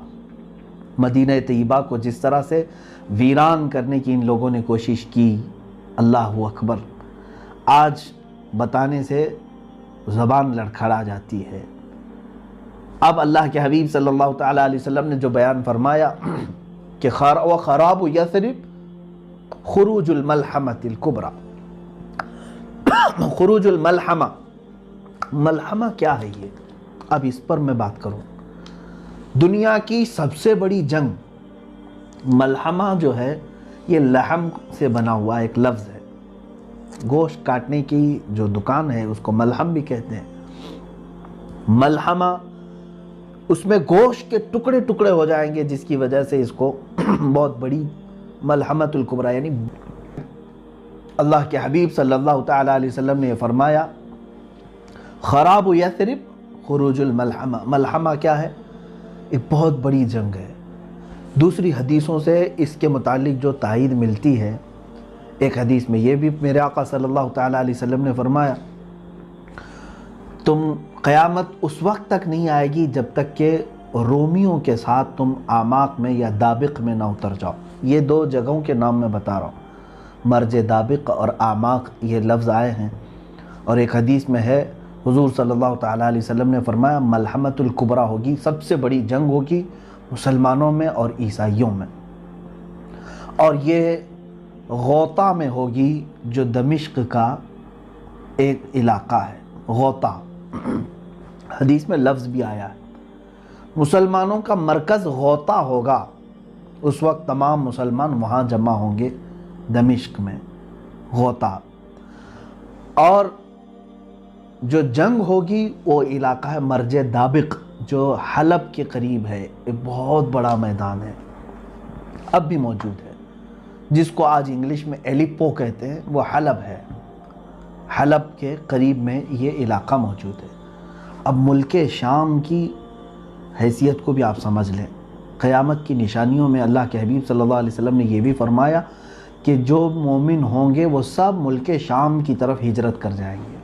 مدینہ طیبہ کو جس طرح سے ویران کرنے کی ان لوگوں نے کوشش کی، اللہ اکبر، آج بتانے سے زبان لڑکھڑا جاتی ہے۔ اب اللہ کے حبیب صلی اللہ تعالیٰ علیہ وسلم نے جو بیان فرمایا کہ خراب یثرب خروج الملحمۃ الکبریٰ، خروج الملحمہ، ملحمہ کیا ہے یہ؟ اب اس پر میں بات کروں۔ دنیا کی سب سے بڑی جنگ ملحمہ جو ہے، یہ لحم سے بنا ہوا ایک لفظ ہے. گوشت کاٹنے کی جو دکان ہے اس کو ملحم بھی کہتے ہیں. ملحمہ، اس میں گوشت کے ٹکڑے ٹکڑے ہو جائیں گے، جس کی وجہ سے اس کو بہت بڑی ملحمۃ الکبریٰ، یعنی اللہ کے حبیب صلی اللہ تعالیٰ علیہ وسلم نے یہ فرمایا خراب یثرب خروج الملحمہ. ملحمہ کیا ہے؟ ایک بہت بڑی جنگ ہے. دوسری حدیثوں سے اس کے متعلق جو تائید ملتی ہے، ایک حدیث میں یہ بھی میرے آقا صلی اللہ تعالیٰ علیہ وسلم نے فرمایا قیامت اس وقت تک نہیں آئے گی جب تک کہ رومیوں کے ساتھ تم اعماق میں یا دابق میں نہ اتر جاؤ. یہ دو جگہوں کے نام میں بتا رہا ہوں، مرج دابق اور اعماق یہ لفظ آئے ہیں. اور ایک حدیث میں ہے حضور صلی اللہ تعالیٰ علیہ وسلم نے فرمایا ملحمۃ الکبریٰ ہوگی، سب سے بڑی جنگ ہوگی مسلمانوں میں اور عیسائیوں میں، اور یہ غوطہ میں ہوگی جو دمشق کا ایک علاقہ ہے. غوطہ حدیث میں لفظ بھی آیا ہے. مسلمانوں کا مرکز غوطہ ہوگا. اس وقت تمام مسلمان وہاں جمع ہوں گے دمشق میں، غوطہ. اور جو جنگ ہوگی وہ علاقہ ہے مرج دابق جو حلب کے قریب ہے. ایک بہت بڑا میدان ہے، اب بھی موجود ہے، جس کو آج انگلش میں ایلیپو کہتے ہیں، وہ حلب ہے. حلب کے قریب میں یہ علاقہ موجود ہے. اب ملک شام کی حیثیت کو بھی آپ سمجھ لیں. قیامت کی نشانیوں میں اللہ کے حبیب صلی اللہ علیہ وسلم نے یہ بھی فرمایا کہ جو مومن ہوں گے وہ سب ملک شام کی طرف ہجرت کر جائیں گے.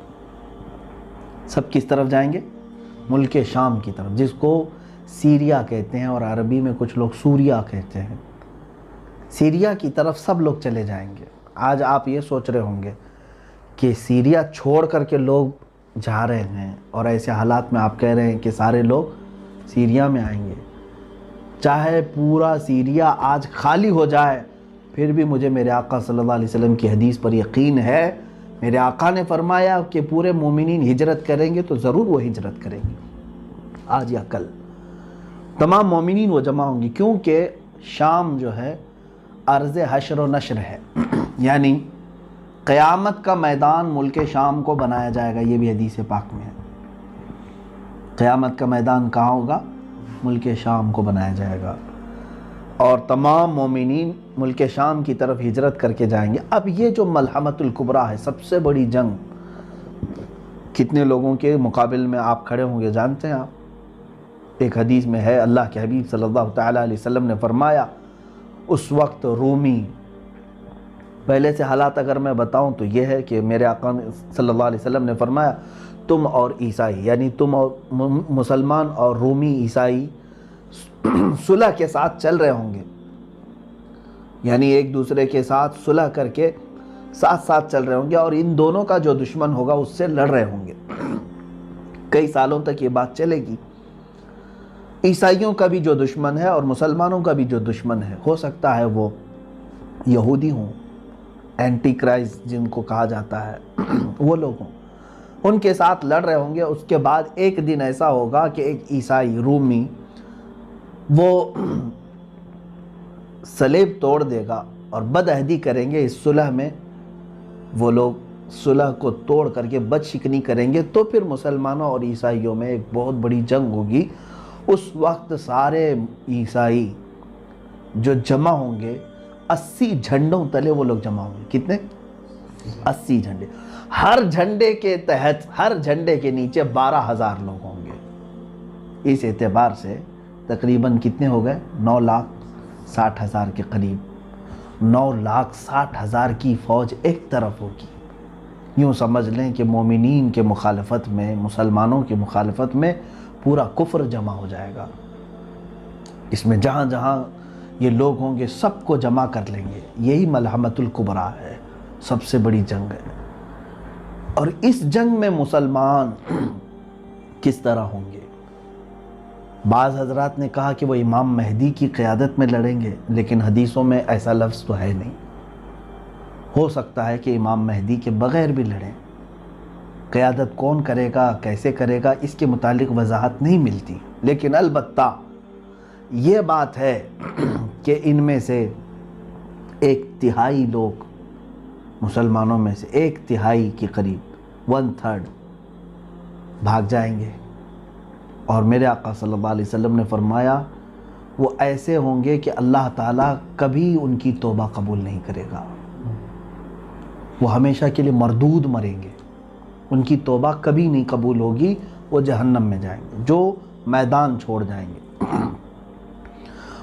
سب کس طرف جائیں گے؟ ملک شام کی طرف، جس کو سیریا کہتے ہیں اور عربی میں کچھ لوگ سوریا کہتے ہیں. سیریا کی طرف سب لوگ چلے جائیں گے. آج آپ یہ سوچ رہے ہوں گے کہ سیریا چھوڑ کر کے لوگ جا رہے ہیں، اور ایسے حالات میں آپ کہہ رہے ہیں کہ سارے لوگ سیریا میں آئیں گے. چاہے پورا سیریا آج خالی ہو جائے پھر بھی مجھے میرے آقا صلی اللہ علیہ وسلم کی حدیث پر یقین ہے. میرے آقا نے فرمایا کہ پورے مومنین ہجرت کریں گے تو ضرور وہ ہجرت کریں گے. آج یا کل تمام مومنین وہ جمع ہوں گے، کیونکہ شام جو ہے ارض حشر و نشر ہے. یعنی قیامت کا میدان ملک شام کو بنایا جائے گا. یہ بھی حدیث پاک میں ہے. قیامت کا میدان کہاں ہوگا؟ ملک شام کو بنایا جائے گا، اور تمام مومنین ملک شام کی طرف ہجرت کر کے جائیں گے. اب یہ جو ملحمۃ الکبریٰ ہے، سب سے بڑی جنگ، کتنے لوگوں کے مقابل میں آپ کھڑے ہوں گے جانتے ہیں آپ؟ ایک حدیث میں ہے اللہ کے حبیب صلی اللہ تعالیٰ علیہ وسلم نے فرمایا اس وقت رومی، پہلے سے حالات اگر میں بتاؤں تو یہ ہے کہ میرے آقا صلی اللہ علیہ وسلم نے فرمایا تم اور عیسائی، یعنی تم اور مسلمان اور رومی عیسائی صلح کے ساتھ چل رہے ہوں گے، یعنی ایک دوسرے کے ساتھ صلح کر کے ساتھ ساتھ چل رہے ہوں گے، اور ان دونوں کا جو دشمن ہوگا اس سے لڑ رہے ہوں گے. کئی سالوں تک یہ بات چلے گی. عیسائیوں کا بھی جو دشمن ہے اور مسلمانوں کا بھی جو دشمن ہے، ہو سکتا ہے وہ یہودی ہوں، اینٹی کرائسٹ جن کو کہا جاتا ہے، وہ لوگ ہوں، ان کے ساتھ لڑ رہے ہوں گے. اس کے بعد ایک دن ایسا ہوگا کہ ایک عیسائی رومی وہ صلیب توڑ دے گا اور بدعہدی کریں گے. اس صلح میں وہ لوگ صلح کو توڑ کر کے بد شکنی کریں گے، تو پھر مسلمانوں اور عیسائیوں میں ایک بہت بڑی جنگ ہوگی. اس وقت سارے عیسائی جو جمع ہوں گے 80 جھنڈوں تلے وہ لوگ جمع ہوں گے. کتنے؟ 80 جھنڈے. ہر جھنڈے کے تحت، ہر جھنڈے کے نیچے 12,000 لوگ ہوں گے. اس اعتبار سے تقریباً کتنے ہو گئے؟ 9,60,000 کے قریب. 9,60,000 کی فوج ایک طرف ہوگی. یوں سمجھ لیں کہ مومنین کے مخالفت میں، مسلمانوں کے مخالفت میں پورا کفر جمع ہو جائے گا. اس میں جہاں جہاں یہ لوگ ہوں گے سب کو جمع کر لیں گے. یہی ملحمۃ الکبریٰ ہے، سب سے بڑی جنگ ہے. اور اس جنگ میں مسلمان کس طرح ہوں گے؟ بعض حضرات نے کہا کہ وہ امام مہدی کی قیادت میں لڑیں گے، لیکن حدیثوں میں ایسا لفظ تو ہے نہیں. ہو سکتا ہے کہ امام مہدی کے بغیر بھی لڑیں. قیادت کون کرے گا، کیسے کرے گا، اس کے متعلق وضاحت نہیں ملتی. لیکن البتہ یہ بات ہے کہ ان میں سے ایک تہائی لوگ مسلمانوں میں سے ایک تہائی کے قریب 1/3 بھاگ جائیں گے، اور میرے آقا صلی اللہ علیہ وسلم نے فرمایا وہ ایسے ہوں گے کہ اللہ تعالیٰ کبھی ان کی توبہ قبول نہیں کرے گا، وہ ہمیشہ کے لیے مردود مریں گے، ان کی توبہ کبھی نہیں قبول ہوگی، وہ جہنم میں جائیں گے، جو میدان چھوڑ جائیں گے،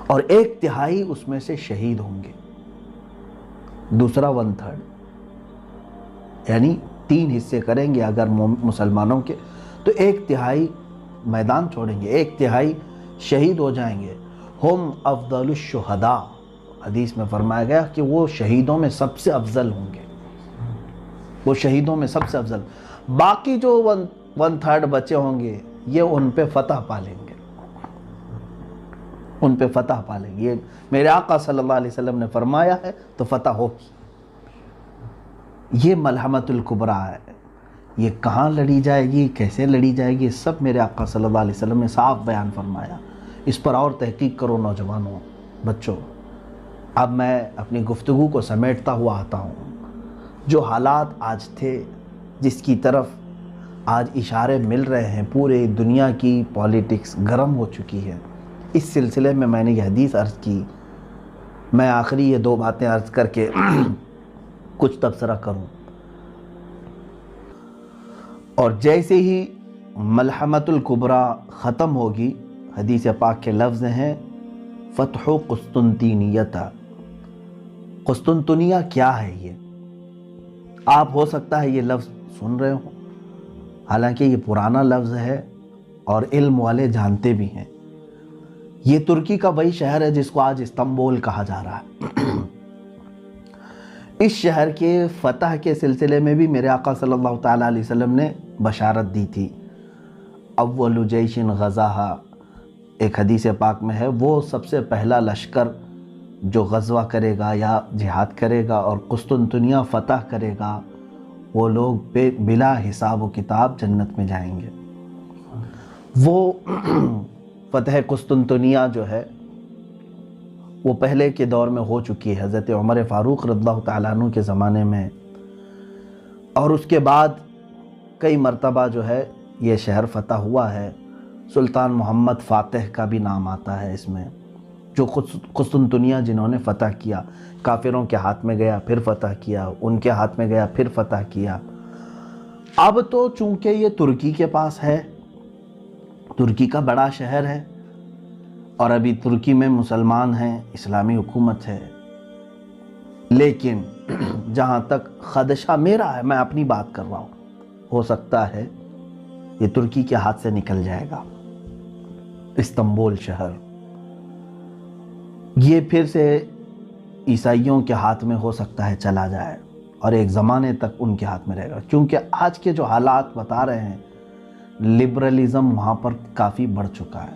اور ایک تہائی اس میں سے شہید ہوں گے، دوسرا 1/3، یعنی 3 حصے کریں گے اگر مسلمانوں کے، تو ایک تہائی میدان چھوڑیں گے، ایک تہائی شہید ہو جائیں گے۔ ہم افضل الشہداء، حدیث میں فرمایا گیا کہ وہ شہیدوں میں سب سے افضل ہوں گے، وہ شہیدوں میں سب سے افضل، باقی جو 1/3 بچے ہوں گے یہ ان پہ فتح پالیں گے، ان پہ فتح پالیں گے، یہ میرے آقا صلی اللہ علیہ وسلم نے فرمایا ہے تو فتح ہوگی۔ یہ ملحمۃ الکبریٰ ہے، یہ کہاں لڑی جائے گی، کیسے لڑی جائے گی، سب میرے آقا صلی اللہ علیہ وسلم نے صاف بیان فرمایا۔ اس پر اور تحقیق کرو نوجوانوں، بچوں۔ اب میں اپنی گفتگو کو سمیٹتا ہوا آتا ہوں۔ جو حالات آج تھے، جس کی طرف آج اشارے مل رہے ہیں، پورے دنیا کی پولیٹکس گرم ہو چکی ہے، اس سلسلے میں نے یہ حدیث عرض کی۔ میں آخری یہ 2 باتیں عرض کر کے کچھ تبصرہ کروں۔ اور جیسے ہی ملحمۃ الکبریٰ ختم ہوگی، حدیث پاک کے لفظ ہیں فتح قسطنطینیہ۔ قسطنطنیہ کیا ہے؟ یہ آپ ہو سکتا ہے یہ لفظ سن رہے ہوں، حالانکہ یہ پرانا لفظ ہے اور علم والے جانتے بھی ہیں۔ یہ ترکی کا وہی شہر ہے جس کو آج استنبول کہا جا رہا ہے۔ اس شہر کے فتح کے سلسلے میں بھی میرے آقا صلی اللہ تعالیٰ علیہ وسلم نے بشارت دی تھی۔ اول جیش غزاہا، ایک حدیث پاک میں ہے، وہ سب سے پہلا لشکر جو غزوہ کرے گا یا جہاد کرے گا اور قسطنطنیہ فتح کرے گا، وہ لوگ بلا حساب و کتاب جنت میں جائیں گے۔ وہ فتح قسطنطنیہ جو ہے وہ پہلے کے دور میں ہو چکی ہے، حضرت عمر فاروق رضی اللہ تعالیٰ عنہ کے زمانے میں، اور اس کے بعد کئی مرتبہ جو ہے یہ شہر فتح ہوا ہے۔ سلطان محمد فاتح کا بھی نام آتا ہے اس میں، جو قسطنطنیہ جنہوں نے فتح کیا، کافروں کے ہاتھ میں گیا پھر فتح کیا، ان کے ہاتھ میں گیا پھر فتح کیا۔ اب تو چونکہ یہ ترکی کے پاس ہے، ترکی کا بڑا شہر ہے، اور ابھی ترکی میں مسلمان ہیں، اسلامی حکومت ہے، لیکن جہاں تک خدشہ میرا ہے، میں اپنی بات کر رہا ہوں، ہو سکتا ہے یہ ترکی کے ہاتھ سے نکل جائے گا استنبول شہر، یہ پھر سے عیسائیوں کے ہاتھ میں ہو سکتا ہے چلا جائے، اور ایک زمانے تک ان کے ہاتھ میں رہے گا، کیونکہ آج کے جو حالات بتا رہے ہیں، لبرلزم وہاں پر کافی بڑھ چکا ہے،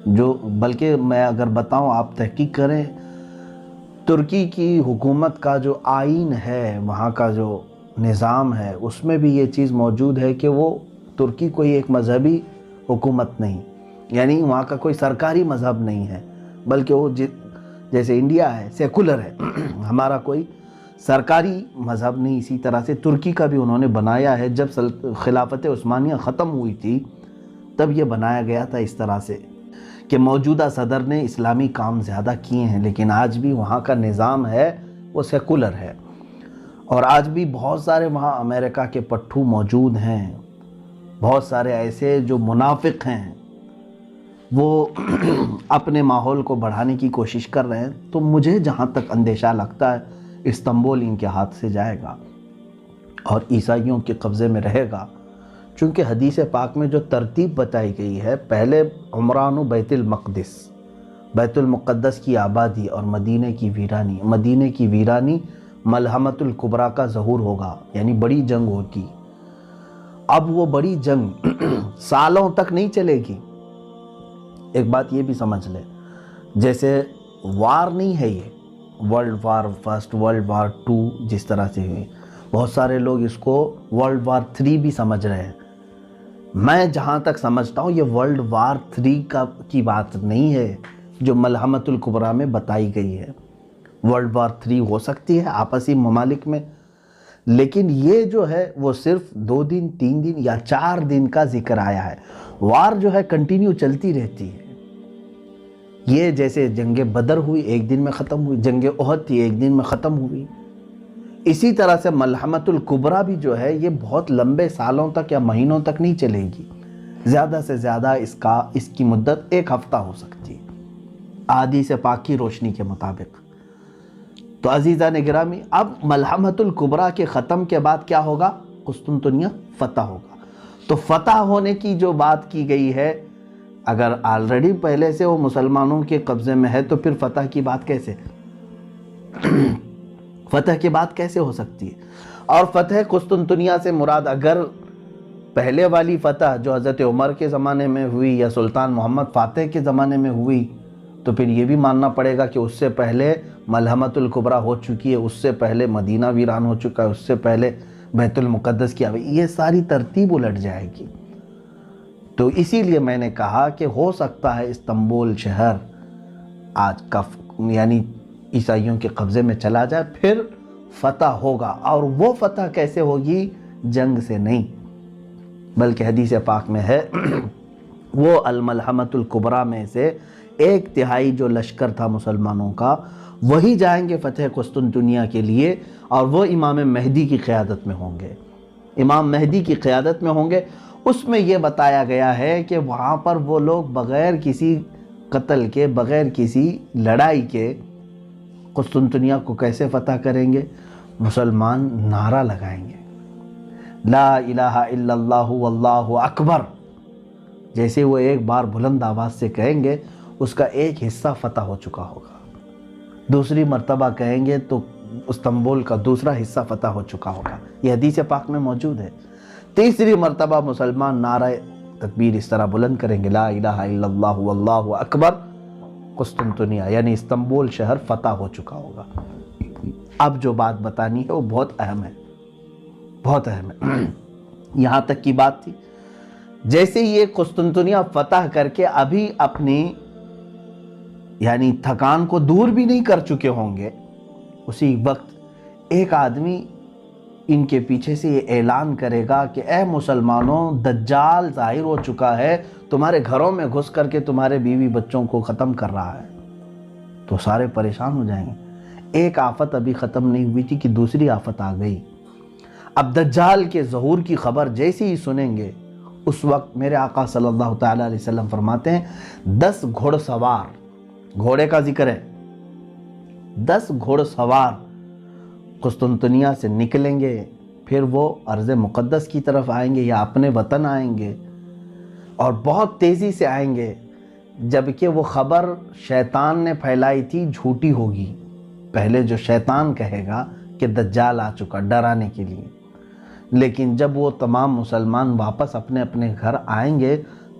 جو بلکہ میں اگر بتاؤں، آپ تحقیق کریں، ترکی کی حکومت کا جو آئین ہے، وہاں کا جو نظام ہے، اس میں بھی یہ چیز موجود ہے کہ وہ ترکی کوئی ایک مذہبی حکومت نہیں، یعنی وہاں کا کوئی سرکاری مذہب نہیں ہے، بلکہ وہ جیسے انڈیا ہے سیکولر ہے، ہمارا کوئی سرکاری مذہب نہیں، اسی طرح سے ترکی کا بھی انہوں نے بنایا ہے۔ جب خلافت عثمانیہ ختم ہوئی تھی تب یہ بنایا گیا تھا اس طرح سے کہ موجودہ صدر نے اسلامی کام زیادہ کیے ہیں، لیکن آج بھی وہاں کا نظام ہے وہ سیکولر ہے، اور آج بھی بہت سارے وہاں امریکہ کے پٹھو موجود ہیں، بہت سارے ایسے جو منافق ہیں، وہ اپنے ماحول کو بڑھانے کی کوشش کر رہے ہیں۔ تو مجھے جہاں تک اندیشہ لگتا ہے استنبول ان کے ہاتھ سے جائے گا اور عیسائیوں کے قبضے میں رہے گا، چونکہ حدیث پاک میں جو ترتیب بتائی گئی ہے، پہلے عمران و بیت المقدس، بیت المقدس کی آبادی اور مدینہ کی ویرانی، مدینہ کی ویرانی ملحمۃ الکبریٰ کا ظہور ہوگا، یعنی بڑی جنگ ہوگی۔ اب وہ بڑی جنگ سالوں تک نہیں چلے گی۔ ایک بات یہ بھی سمجھ لے، جیسے وار نہیں ہے یہ world war first, world war 2 جس طرح سے ہوئی، بہت سارے لوگ اس کو ورلڈ وار 3 بھی سمجھ رہے ہیں۔ میں جہاں تک سمجھتا ہوں یہ ورلڈ وار 3 کی بات نہیں ہے جو ملحمۃ الکبریٰ میں بتائی گئی ہے، ورلڈ وار 3 ہو سکتی ہے آپسی ممالک میں، لیکن یہ جو ہے وہ صرف 2 دن 3 دن یا 4 دن کا ذکر آیا ہے۔ وار جو ہے کنٹینیو چلتی رہتی ہے۔ یہ جیسے جنگ بدر ہوئی 1 دن میں ختم ہوئی، جنگ احد تھی 1 دن میں ختم ہوئی، اسی طرح سے ملحمۃ الکبریٰ بھی جو ہے یہ بہت لمبے سالوں تک یا مہینوں تک نہیں چلے گی، زیادہ سے زیادہ اس کی مدت 1 ہفتہ ہو سکتی ہے احادیث پاک کی روشنی کے مطابق۔ تو عزیزان گرامی، اب ملحمۃ الکبریٰ کے ختم کے بعد کیا ہوگا؟ قسطنطنیہ فتح ہوگا۔ تو فتح ہونے کی جو بات کی گئی ہے، اگر آلریڈی پہلے سے وہ مسلمانوں کے قبضے میں ہے تو پھر فتح کی بات کیسے فتح کی بات کیسے ہو سکتی ہے؟ اور فتح قسطنطنیہ سے مراد اگر پہلے والی فتح جو حضرت عمر کے زمانے میں ہوئی یا سلطان محمد فاتح کے زمانے میں ہوئی، تو پھر یہ بھی ماننا پڑے گا کہ اس سے پہلے ملحمۃ الکبریٰ ہو چکی ہے، اس سے پہلے مدینہ ویران ہو چکا ہے، اس سے پہلے بیت المقدس کی یہ ساری ترتیب الٹ جائے گی۔ تو اسی لیے میں نے کہا کہ ہو سکتا ہے استنبول شہر آج کا یعنی عیسائیوں کے قبضے میں چلا جائے، پھر فتح ہوگا، اور وہ فتح کیسے ہوگی؟ جنگ سے نہیں، بلکہ حدیث پاک میں ہے وہ الملحمۃ الکبریٰ میں سے 1/3 جو لشکر تھا مسلمانوں کا، وہی جائیں گے فتح قسطنطنیہ کے لیے، اور وہ امام مہدی کی قیادت میں ہوں گے، امام مہدی کی قیادت میں ہوں گے۔ اس میں یہ بتایا گیا ہے کہ وہاں پر وہ لوگ بغیر کسی قتل کے، بغیر کسی لڑائی کے قسطنطنیہ کو کیسے فتح کریں گے؟ مسلمان نعرہ لگائیں گے، لا الہ الا اللہ واللہ اکبر، جیسے وہ ایک بار بلند آواز سے کہیں گے اس کا ایک حصہ فتح ہو چکا ہوگا، دوسری مرتبہ کہیں گے تو استنبول کا دوسرا حصہ فتح ہو چکا ہوگا، یہ حدیث پاک میں موجود ہے۔ تیسری مرتبہ مسلمان نعرہ تکبیر اس طرح بلند کریں گے، لا الہ الا اللہ واللہ اکبر، قسطنطنیہ یعنی استنبول شہر فتح ہو چکا ہوگا۔ اب جو بات بتانی ہے وہ بہت اہم ہے، بہت اہم ہے۔ یہاں تک کی بات تھی، جیسے یہ قسطنطنیہ فتح کر کے ابھی اپنی یعنی تھکان کو دور بھی نہیں کر چکے ہوں گے، اسی وقت ایک آدمی ان کے پیچھے سے یہ اعلان کرے گا کہ اے مسلمانوں، دجال ظاہر ہو چکا ہے، تمہارے گھروں میں گھس کر کے تمہارے بیوی بچوں کو ختم کر رہا ہے، تو سارے پریشان ہو جائیں گے۔ ایک آفت ابھی ختم نہیں ہوئی تھی کہ دوسری آفت آ گئی۔ اب دجال کے ظہور کی خبر جیسے ہی سنیں گے، اس وقت میرے آقا صلی اللہ تعالیٰ علیہ وسلم فرماتے ہیں 10 گھوڑ سوار، گھوڑے کا ذکر ہے، 10 گھوڑ سوار قسطنطنیہ سے نکلیں گے، پھر وہ ارض مقدس کی طرف آئیں گے یا اپنے وطن آئیں گے، اور بہت تیزی سے آئیں گے، جبکہ وہ خبر شیطان نے پھیلائی تھی جھوٹی ہوگی۔ پہلے جو شیطان کہے گا کہ دجال آ چکا ڈرانے کے لیے، لیکن جب وہ تمام مسلمان واپس اپنے اپنے گھر آئیں گے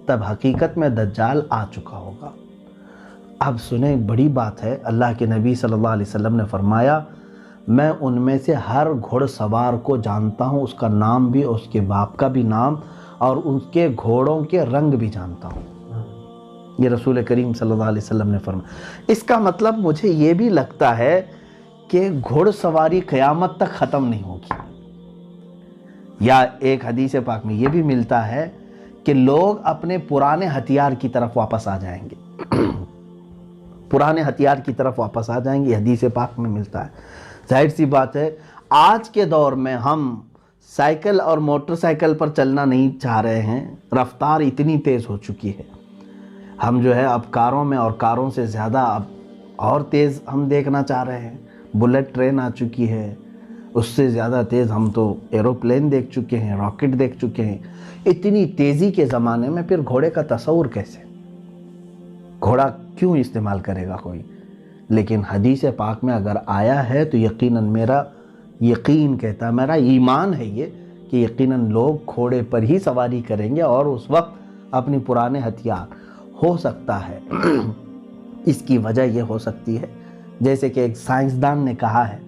تب حقیقت میں دجال آ چکا ہوگا۔ اب سنیں، بڑی بات ہے، اللہ کے نبی صلی اللہ علیہ وسلم نے فرمایا میں ان میں سے ہر گھوڑ سوار کو جانتا ہوں، اس کا نام بھی، اس کے باپ کا بھی نام، اور اس کے گھوڑوں کے رنگ بھی جانتا ہوں۔ یہ رسول کریم صلی اللہ علیہ وسلم نے فرمایا۔ اس کا مطلب مجھے یہ بھی لگتا ہے کہ گھوڑ سواری قیامت تک ختم نہیں ہوگی، یا ایک حدیث پاک میں یہ بھی ملتا ہے کہ لوگ اپنے پرانے ہتھیار کی طرف واپس آ جائیں گے، پرانے ہتھیار کی طرف واپس آ جائیں گے، یہ حدیث پاک میں ملتا ہے۔ ظاہر سی بات ہے آج کے دور میں ہم سائیکل اور موٹر سائیکل پر چلنا نہیں چاہ رہے ہیں، رفتار اتنی تیز ہو چکی ہے، ہم جو ہے اب کاروں میں، اور کاروں سے زیادہ اب اور تیز ہم دیکھنا چاہ رہے ہیں، بلٹ ٹرین آ چکی ہے، اس سے زیادہ تیز ہم تو ایروپلین دیکھ چکے ہیں، راکٹ دیکھ چکے ہیں۔ اتنی تیزی کے زمانے میں پھر گھوڑے کا تصور کیسے؟ گھوڑا کیوں استعمال کرے گا کوئی؟ لیکن حدیث پاک میں اگر آیا ہے تو یقیناً میرا یقین کہتا ہے، میرا ایمان ہے یہ کہ یقیناً لوگ گھوڑے پر ہی سواری کریں گے، اور اس وقت اپنی پرانے ہتھیار، ہو سکتا ہے اس کی وجہ یہ ہو سکتی ہے، جیسے کہ ایک سائنسدان نے کہا ہے،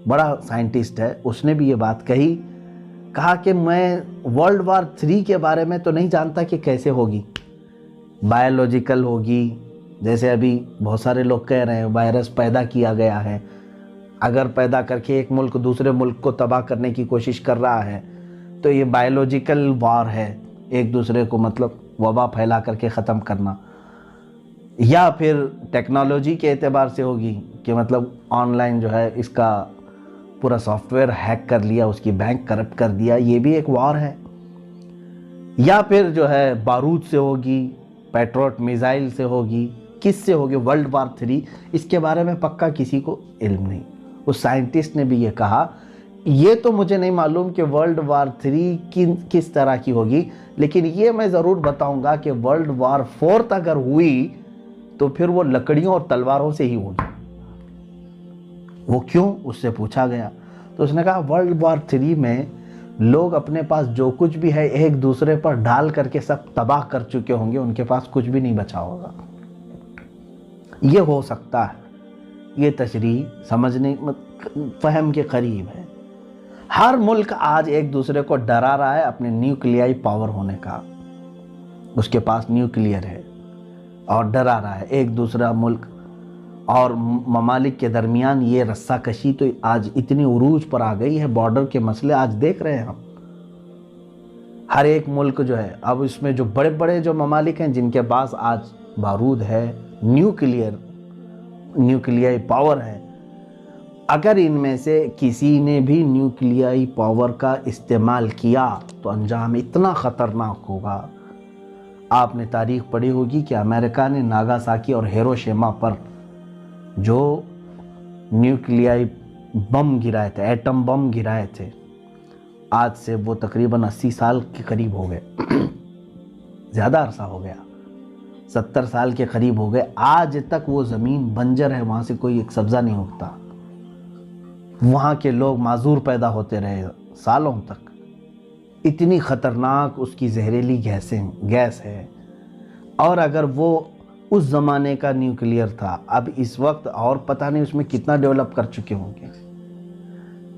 بڑا سائنٹسٹ ہے، اس نے بھی یہ بات کہا کہ میں ورلڈ وار 3 کے بارے میں تو نہیں جانتا کہ کیسے ہوگی، بایولوجیکل ہوگی جیسے ابھی بہت سارے لوگ کہہ رہے ہیں وائرس پیدا کیا گیا ہے، اگر پیدا کر کے ایک ملک دوسرے ملک کو تباہ کرنے کی کوشش کر رہا ہے تو یہ بایولوجیکل وار ہے، ایک دوسرے کو مطلب وبا پھیلا کر کے ختم کرنا، یا پھر ٹیکنالوجی کے اعتبار سے ہوگی کہ مطلب آن لائن جو ہے اس کا پورا سافٹ ویئر ہیک کر لیا، اس کی بینک کرپٹ کر دیا، یہ بھی ایک وار ہے، یا پھر جو ہے بارود سے ہوگی، پیٹروٹ میزائل سے ہوگی، کس سے ہوگی، ورلڈ وار 3، اس کے بارے میں پکا کسی کو علم نہیں۔ اس سائنٹسٹ نے بھی یہ کہا، یہ تو مجھے نہیں معلوم کہ ورلڈ وار 3 کس طرح کی ہوگی، لیکن یہ میں ضرور بتاؤں گا کہ ورلڈ وار 4 اگر ہوئی تو پھر وہ لکڑیوں اور تلواروں سے ہی ہوگی۔ وہ کیوں؟ اس سے پوچھا گیا تو اس نے کہا ورلڈ وار 3 میں لوگ اپنے پاس جو کچھ بھی ہے ایک دوسرے پر ڈال کر کے سب تباہ کر چکے ہوں گے، ان کے پاس کچھ بھی نہیں بچا ہوگا۔ یہ ہو سکتا ہے، یہ تشریح سمجھنے فہم کے قریب ہے۔ ہر ملک آج ایک دوسرے کو ڈرا رہا ہے اپنے نیوکلیائی پاور ہونے کا، اس کے پاس نیوکلیئر ہے اور ڈرا رہا ہے ایک دوسرا ملک، اور ممالک کے درمیان یہ رسہ کشی تو آج اتنی عروج پر آ گئی ہے، بارڈر کے مسئلے آج دیکھ رہے ہیں ہم۔ ہر ایک ملک جو ہے اب اس میں جو بڑے بڑے جو ممالک ہیں جن کے پاس آج بارود ہے، نیوکلیائی پاور ہے، اگر ان میں سے کسی نے بھی نیوکلیائی پاور کا استعمال کیا تو انجام اتنا خطرناک ہوگا۔ آپ نے تاریخ پڑھی ہوگی کہ امریکہ نے ناگاساکی اور ہیروشیما پر جو نیوکلیائی بم گرائے تھے، ایٹم بم گرائے تھے، آج سے وہ تقریباً 80 سال کے قریب ہو گئے، زیادہ عرصہ ہو گیا، 70 سال کے قریب ہو گئے، آج تک وہ زمین بنجر ہے، وہاں سے کوئی ایک سبزہ نہیں اگتا، وہاں کے لوگ معذور پیدا ہوتے رہے سالوں تک، اتنی خطرناک اس کی زہریلی گیس ہے۔ اور اگر وہ اس زمانے کا نیوکلیئر تھا، اب اس وقت اور پتہ نہیں اس میں کتنا ڈیولپ کر چکے ہوں گے۔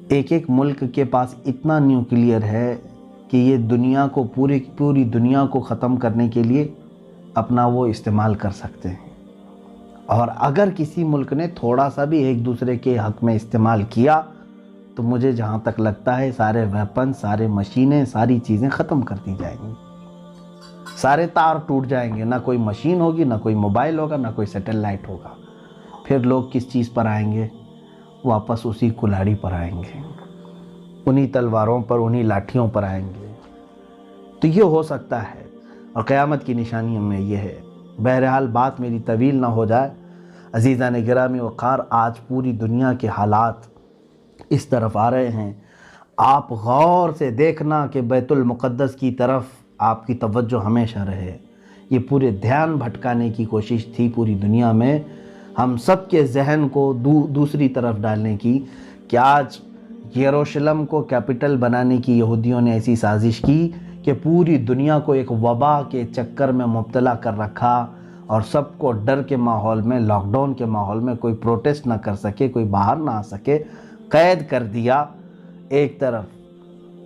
ایک ایک ملک کے پاس اتنا نیوکلیئر ہے کہ یہ دنیا کو پوری دنیا کو ختم کرنے کے لیے اپنا وہ استعمال کر سکتے ہیں۔ اور اگر کسی ملک نے تھوڑا سا بھی ایک دوسرے کے حق میں استعمال کیا تو مجھے جہاں تک لگتا ہے سارے ویپن، سارے مشینیں، ساری چیزیں ختم کر دی جائیں گی، سارے تار ٹوٹ جائیں گے، نہ کوئی مشین ہوگی، نہ کوئی موبائل ہوگا، نہ کوئی سیٹلائٹ ہوگا۔ پھر لوگ کس چیز پر آئیں گے؟ واپس اسی کلاڑی پر آئیں گے، انہی تلواروں پر، انہی لاٹھیوں پر آئیں گے۔ تو یہ ہو سکتا ہے، اور قیامت کی نشانیوں میں یہ ہے۔ بہرحال بات میری طویل نہ ہو جائے، عزیزان گرامی وقار، آج پوری دنیا کے حالات اس طرف آ رہے ہیں، آپ غور سے دیکھنا کہ بیت المقدس کی طرف آپ کی توجہ ہمیشہ رہے۔ یہ پورے دھیان بھٹکانے کی کوشش تھی پوری دنیا میں، ہم سب کے ذہن کو دوسری طرف ڈالنے کی، کہ آج یروشلم کو کیپٹل بنانے کی یہودیوں نے ایسی سازش کی کہ پوری دنیا کو ایک وبا کے چکر میں مبتلا کر رکھا، اور سب کو ڈر کے ماحول میں، لاک ڈاؤن کے ماحول میں، کوئی پروٹیسٹ نہ کر سکے، کوئی باہر نہ آ سکے، قید کر دیا۔ ایک طرف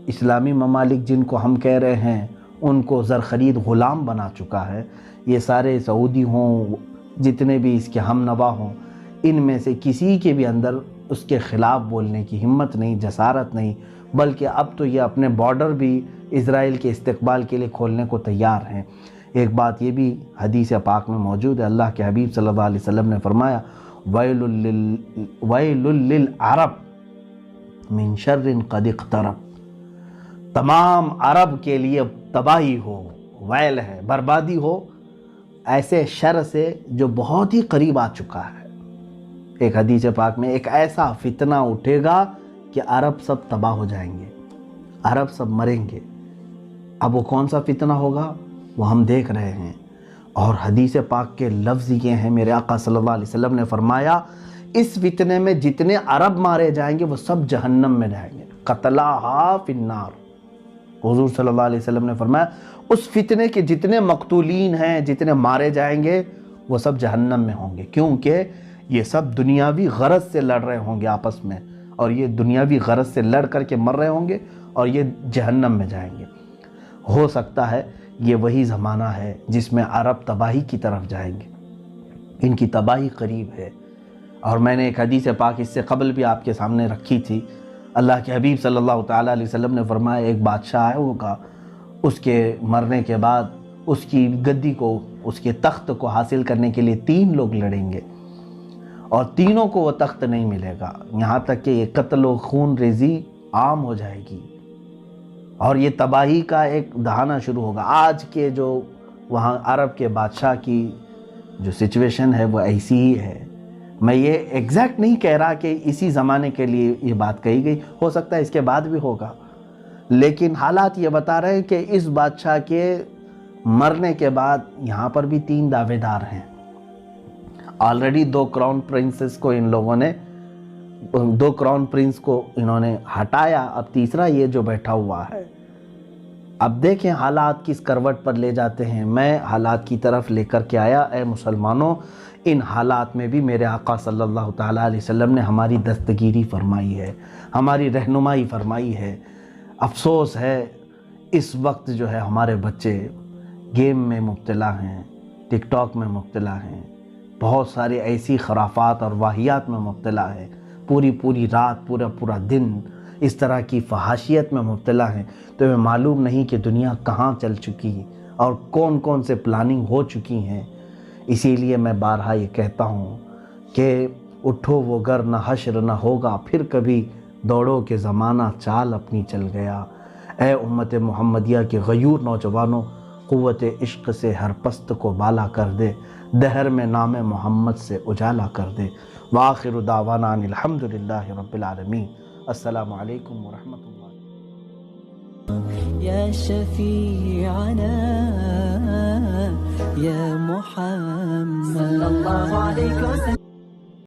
اسلامی ممالک جن کو ہم کہہ رہے ہیں ان کو زرخرید غلام بنا چکا ہے، یہ سارے سعودی ہوں، جتنے بھی اس کے ہم نوا ہوں، ان میں سے کسی کے بھی اندر اس کے خلاف بولنے کی ہمت نہیں، جسارت نہیں، بلکہ اب تو یہ اپنے بارڈر بھی اسرائیل کے استقبال کے لیے کھولنے کو تیار ہیں۔ ایک بات یہ بھی حدیث پاک میں موجود ہے، اللہ کے حبیب صلی اللہ علیہ وسلم نے فرمایا ویل للعرب من شر قد اقترب، تمام عرب کے لیے تباہی ہو، ویل ہے، بربادی ہو، ایسے شر سے جو بہت ہی قریب آ چکا ہے۔ ایک حدیث پاک میں ایک ایسا فتنہ اٹھے گا کہ عرب سب تباہ ہو جائیں گے، عرب سب مریں گے۔ اب وہ کون سا فتنہ ہوگا وہ ہم دیکھ رہے ہیں، اور حدیث پاک کے لفظ یہ ہیں، میرے آقا صلی اللہ علیہ وسلم نے فرمایا اس فتنے میں جتنے عرب مارے جائیں گے وہ سب جہنم میں جائیں گے، قتلاھا فی النار۔ حضور صلی اللہ علیہ وسلم نے فرمایا اس فتنے کے جتنے مقتولین ہیں، جتنے مارے جائیں گے، وہ سب جہنم میں ہوں گے، کیونکہ یہ سب دنیاوی غرض سے لڑ رہے ہوں گے آپس میں، اور یہ دنیاوی غرض سے لڑ کر کے مر رہے ہوں گے، اور یہ جہنم میں جائیں گے۔ ہو سکتا ہے یہ وہی زمانہ ہے جس میں عرب تباہی کی طرف جائیں گے۔ ان کی تباہی قریب ہے۔ اور میں نے ایک حدیث پاک اس سے قبل بھی آپ کے سامنے رکھی تھی۔ اللہ کے حبیب صلی اللہ تعالیٰ علیہ وسلم نے فرمایا ایک بادشاہ ہے ہوگا، اس کے مرنے کے بعد اس کی گدی کو، اس کے تخت کو حاصل کرنے کے لیے 3 لوگ لڑیں گے اور تینوں کو وہ تخت نہیں ملے گا، یہاں تک کہ یہ قتل و خون ریزی عام ہو جائے گی اور یہ تباہی کا ایک دہانا شروع ہوگا۔ آج کے جو وہاں عرب کے بادشاہ کی جو سچویشن ہے وہ ایسی ہی ہے۔ میں یہ ایگزیکٹ نہیں کہہ رہا کہ اسی زمانے کے لیے یہ بات کہی گئی، ہو سکتا ہے اس کے بعد بھی ہوگا، لیکن حالات یہ بتا رہے ہیں کہ اس بادشاہ کے مرنے کے بعد یہاں پر بھی 3 دعوے دار ہیں۔ آلریڈی 2 کراؤن پرنسز کو ان لوگوں نے 2 کراؤن پرنس کو انہوں نے ہٹایا، اب تیسرا یہ جو بیٹھا ہوا ہے۔ اب دیکھیں حالات کس کروٹ پر لے جاتے ہیں۔ میں حالات کی طرف لے کر کے آیا، اے مسلمانوں، ان حالات میں بھی میرے آقا صلی اللہ تعالیٰ علیہ وسلم نے ہماری دستگیری فرمائی ہے، ہماری رہنمائی فرمائی ہے۔ افسوس ہے اس وقت جو ہے ہمارے بچے گیم میں مبتلا ہیں، ٹک ٹاک میں مبتلا ہیں، بہت ساری ایسی خرافات اور واہیات میں مبتلا ہے، پوری رات پورا دن اس طرح کی فحاشیت میں مبتلا ہیں، تو ہمیں معلوم نہیں کہ دنیا کہاں چل چکی اور کون سے پلاننگ ہو چکی ہیں۔ اسی لیے میں بارہا یہ کہتا ہوں کہ اٹھو وہ گر نہ حشر نہ ہوگا پھر کبھی، دوڑو کہ زمانہ چال اپنی چل گیا۔ اے امت محمدیہ کے غیور نوجوانوں، قوت عشق سے ہر پست کو بالا کر دے، دہر میں نام محمد سے اجالا کر دے۔ وآخر دعوانا ان الحمدللہ رب العالمین۔ السلام علیکم ورحمۃ اللہ۔ يا شفيعنا يا محمد صلى الله عليه وسلم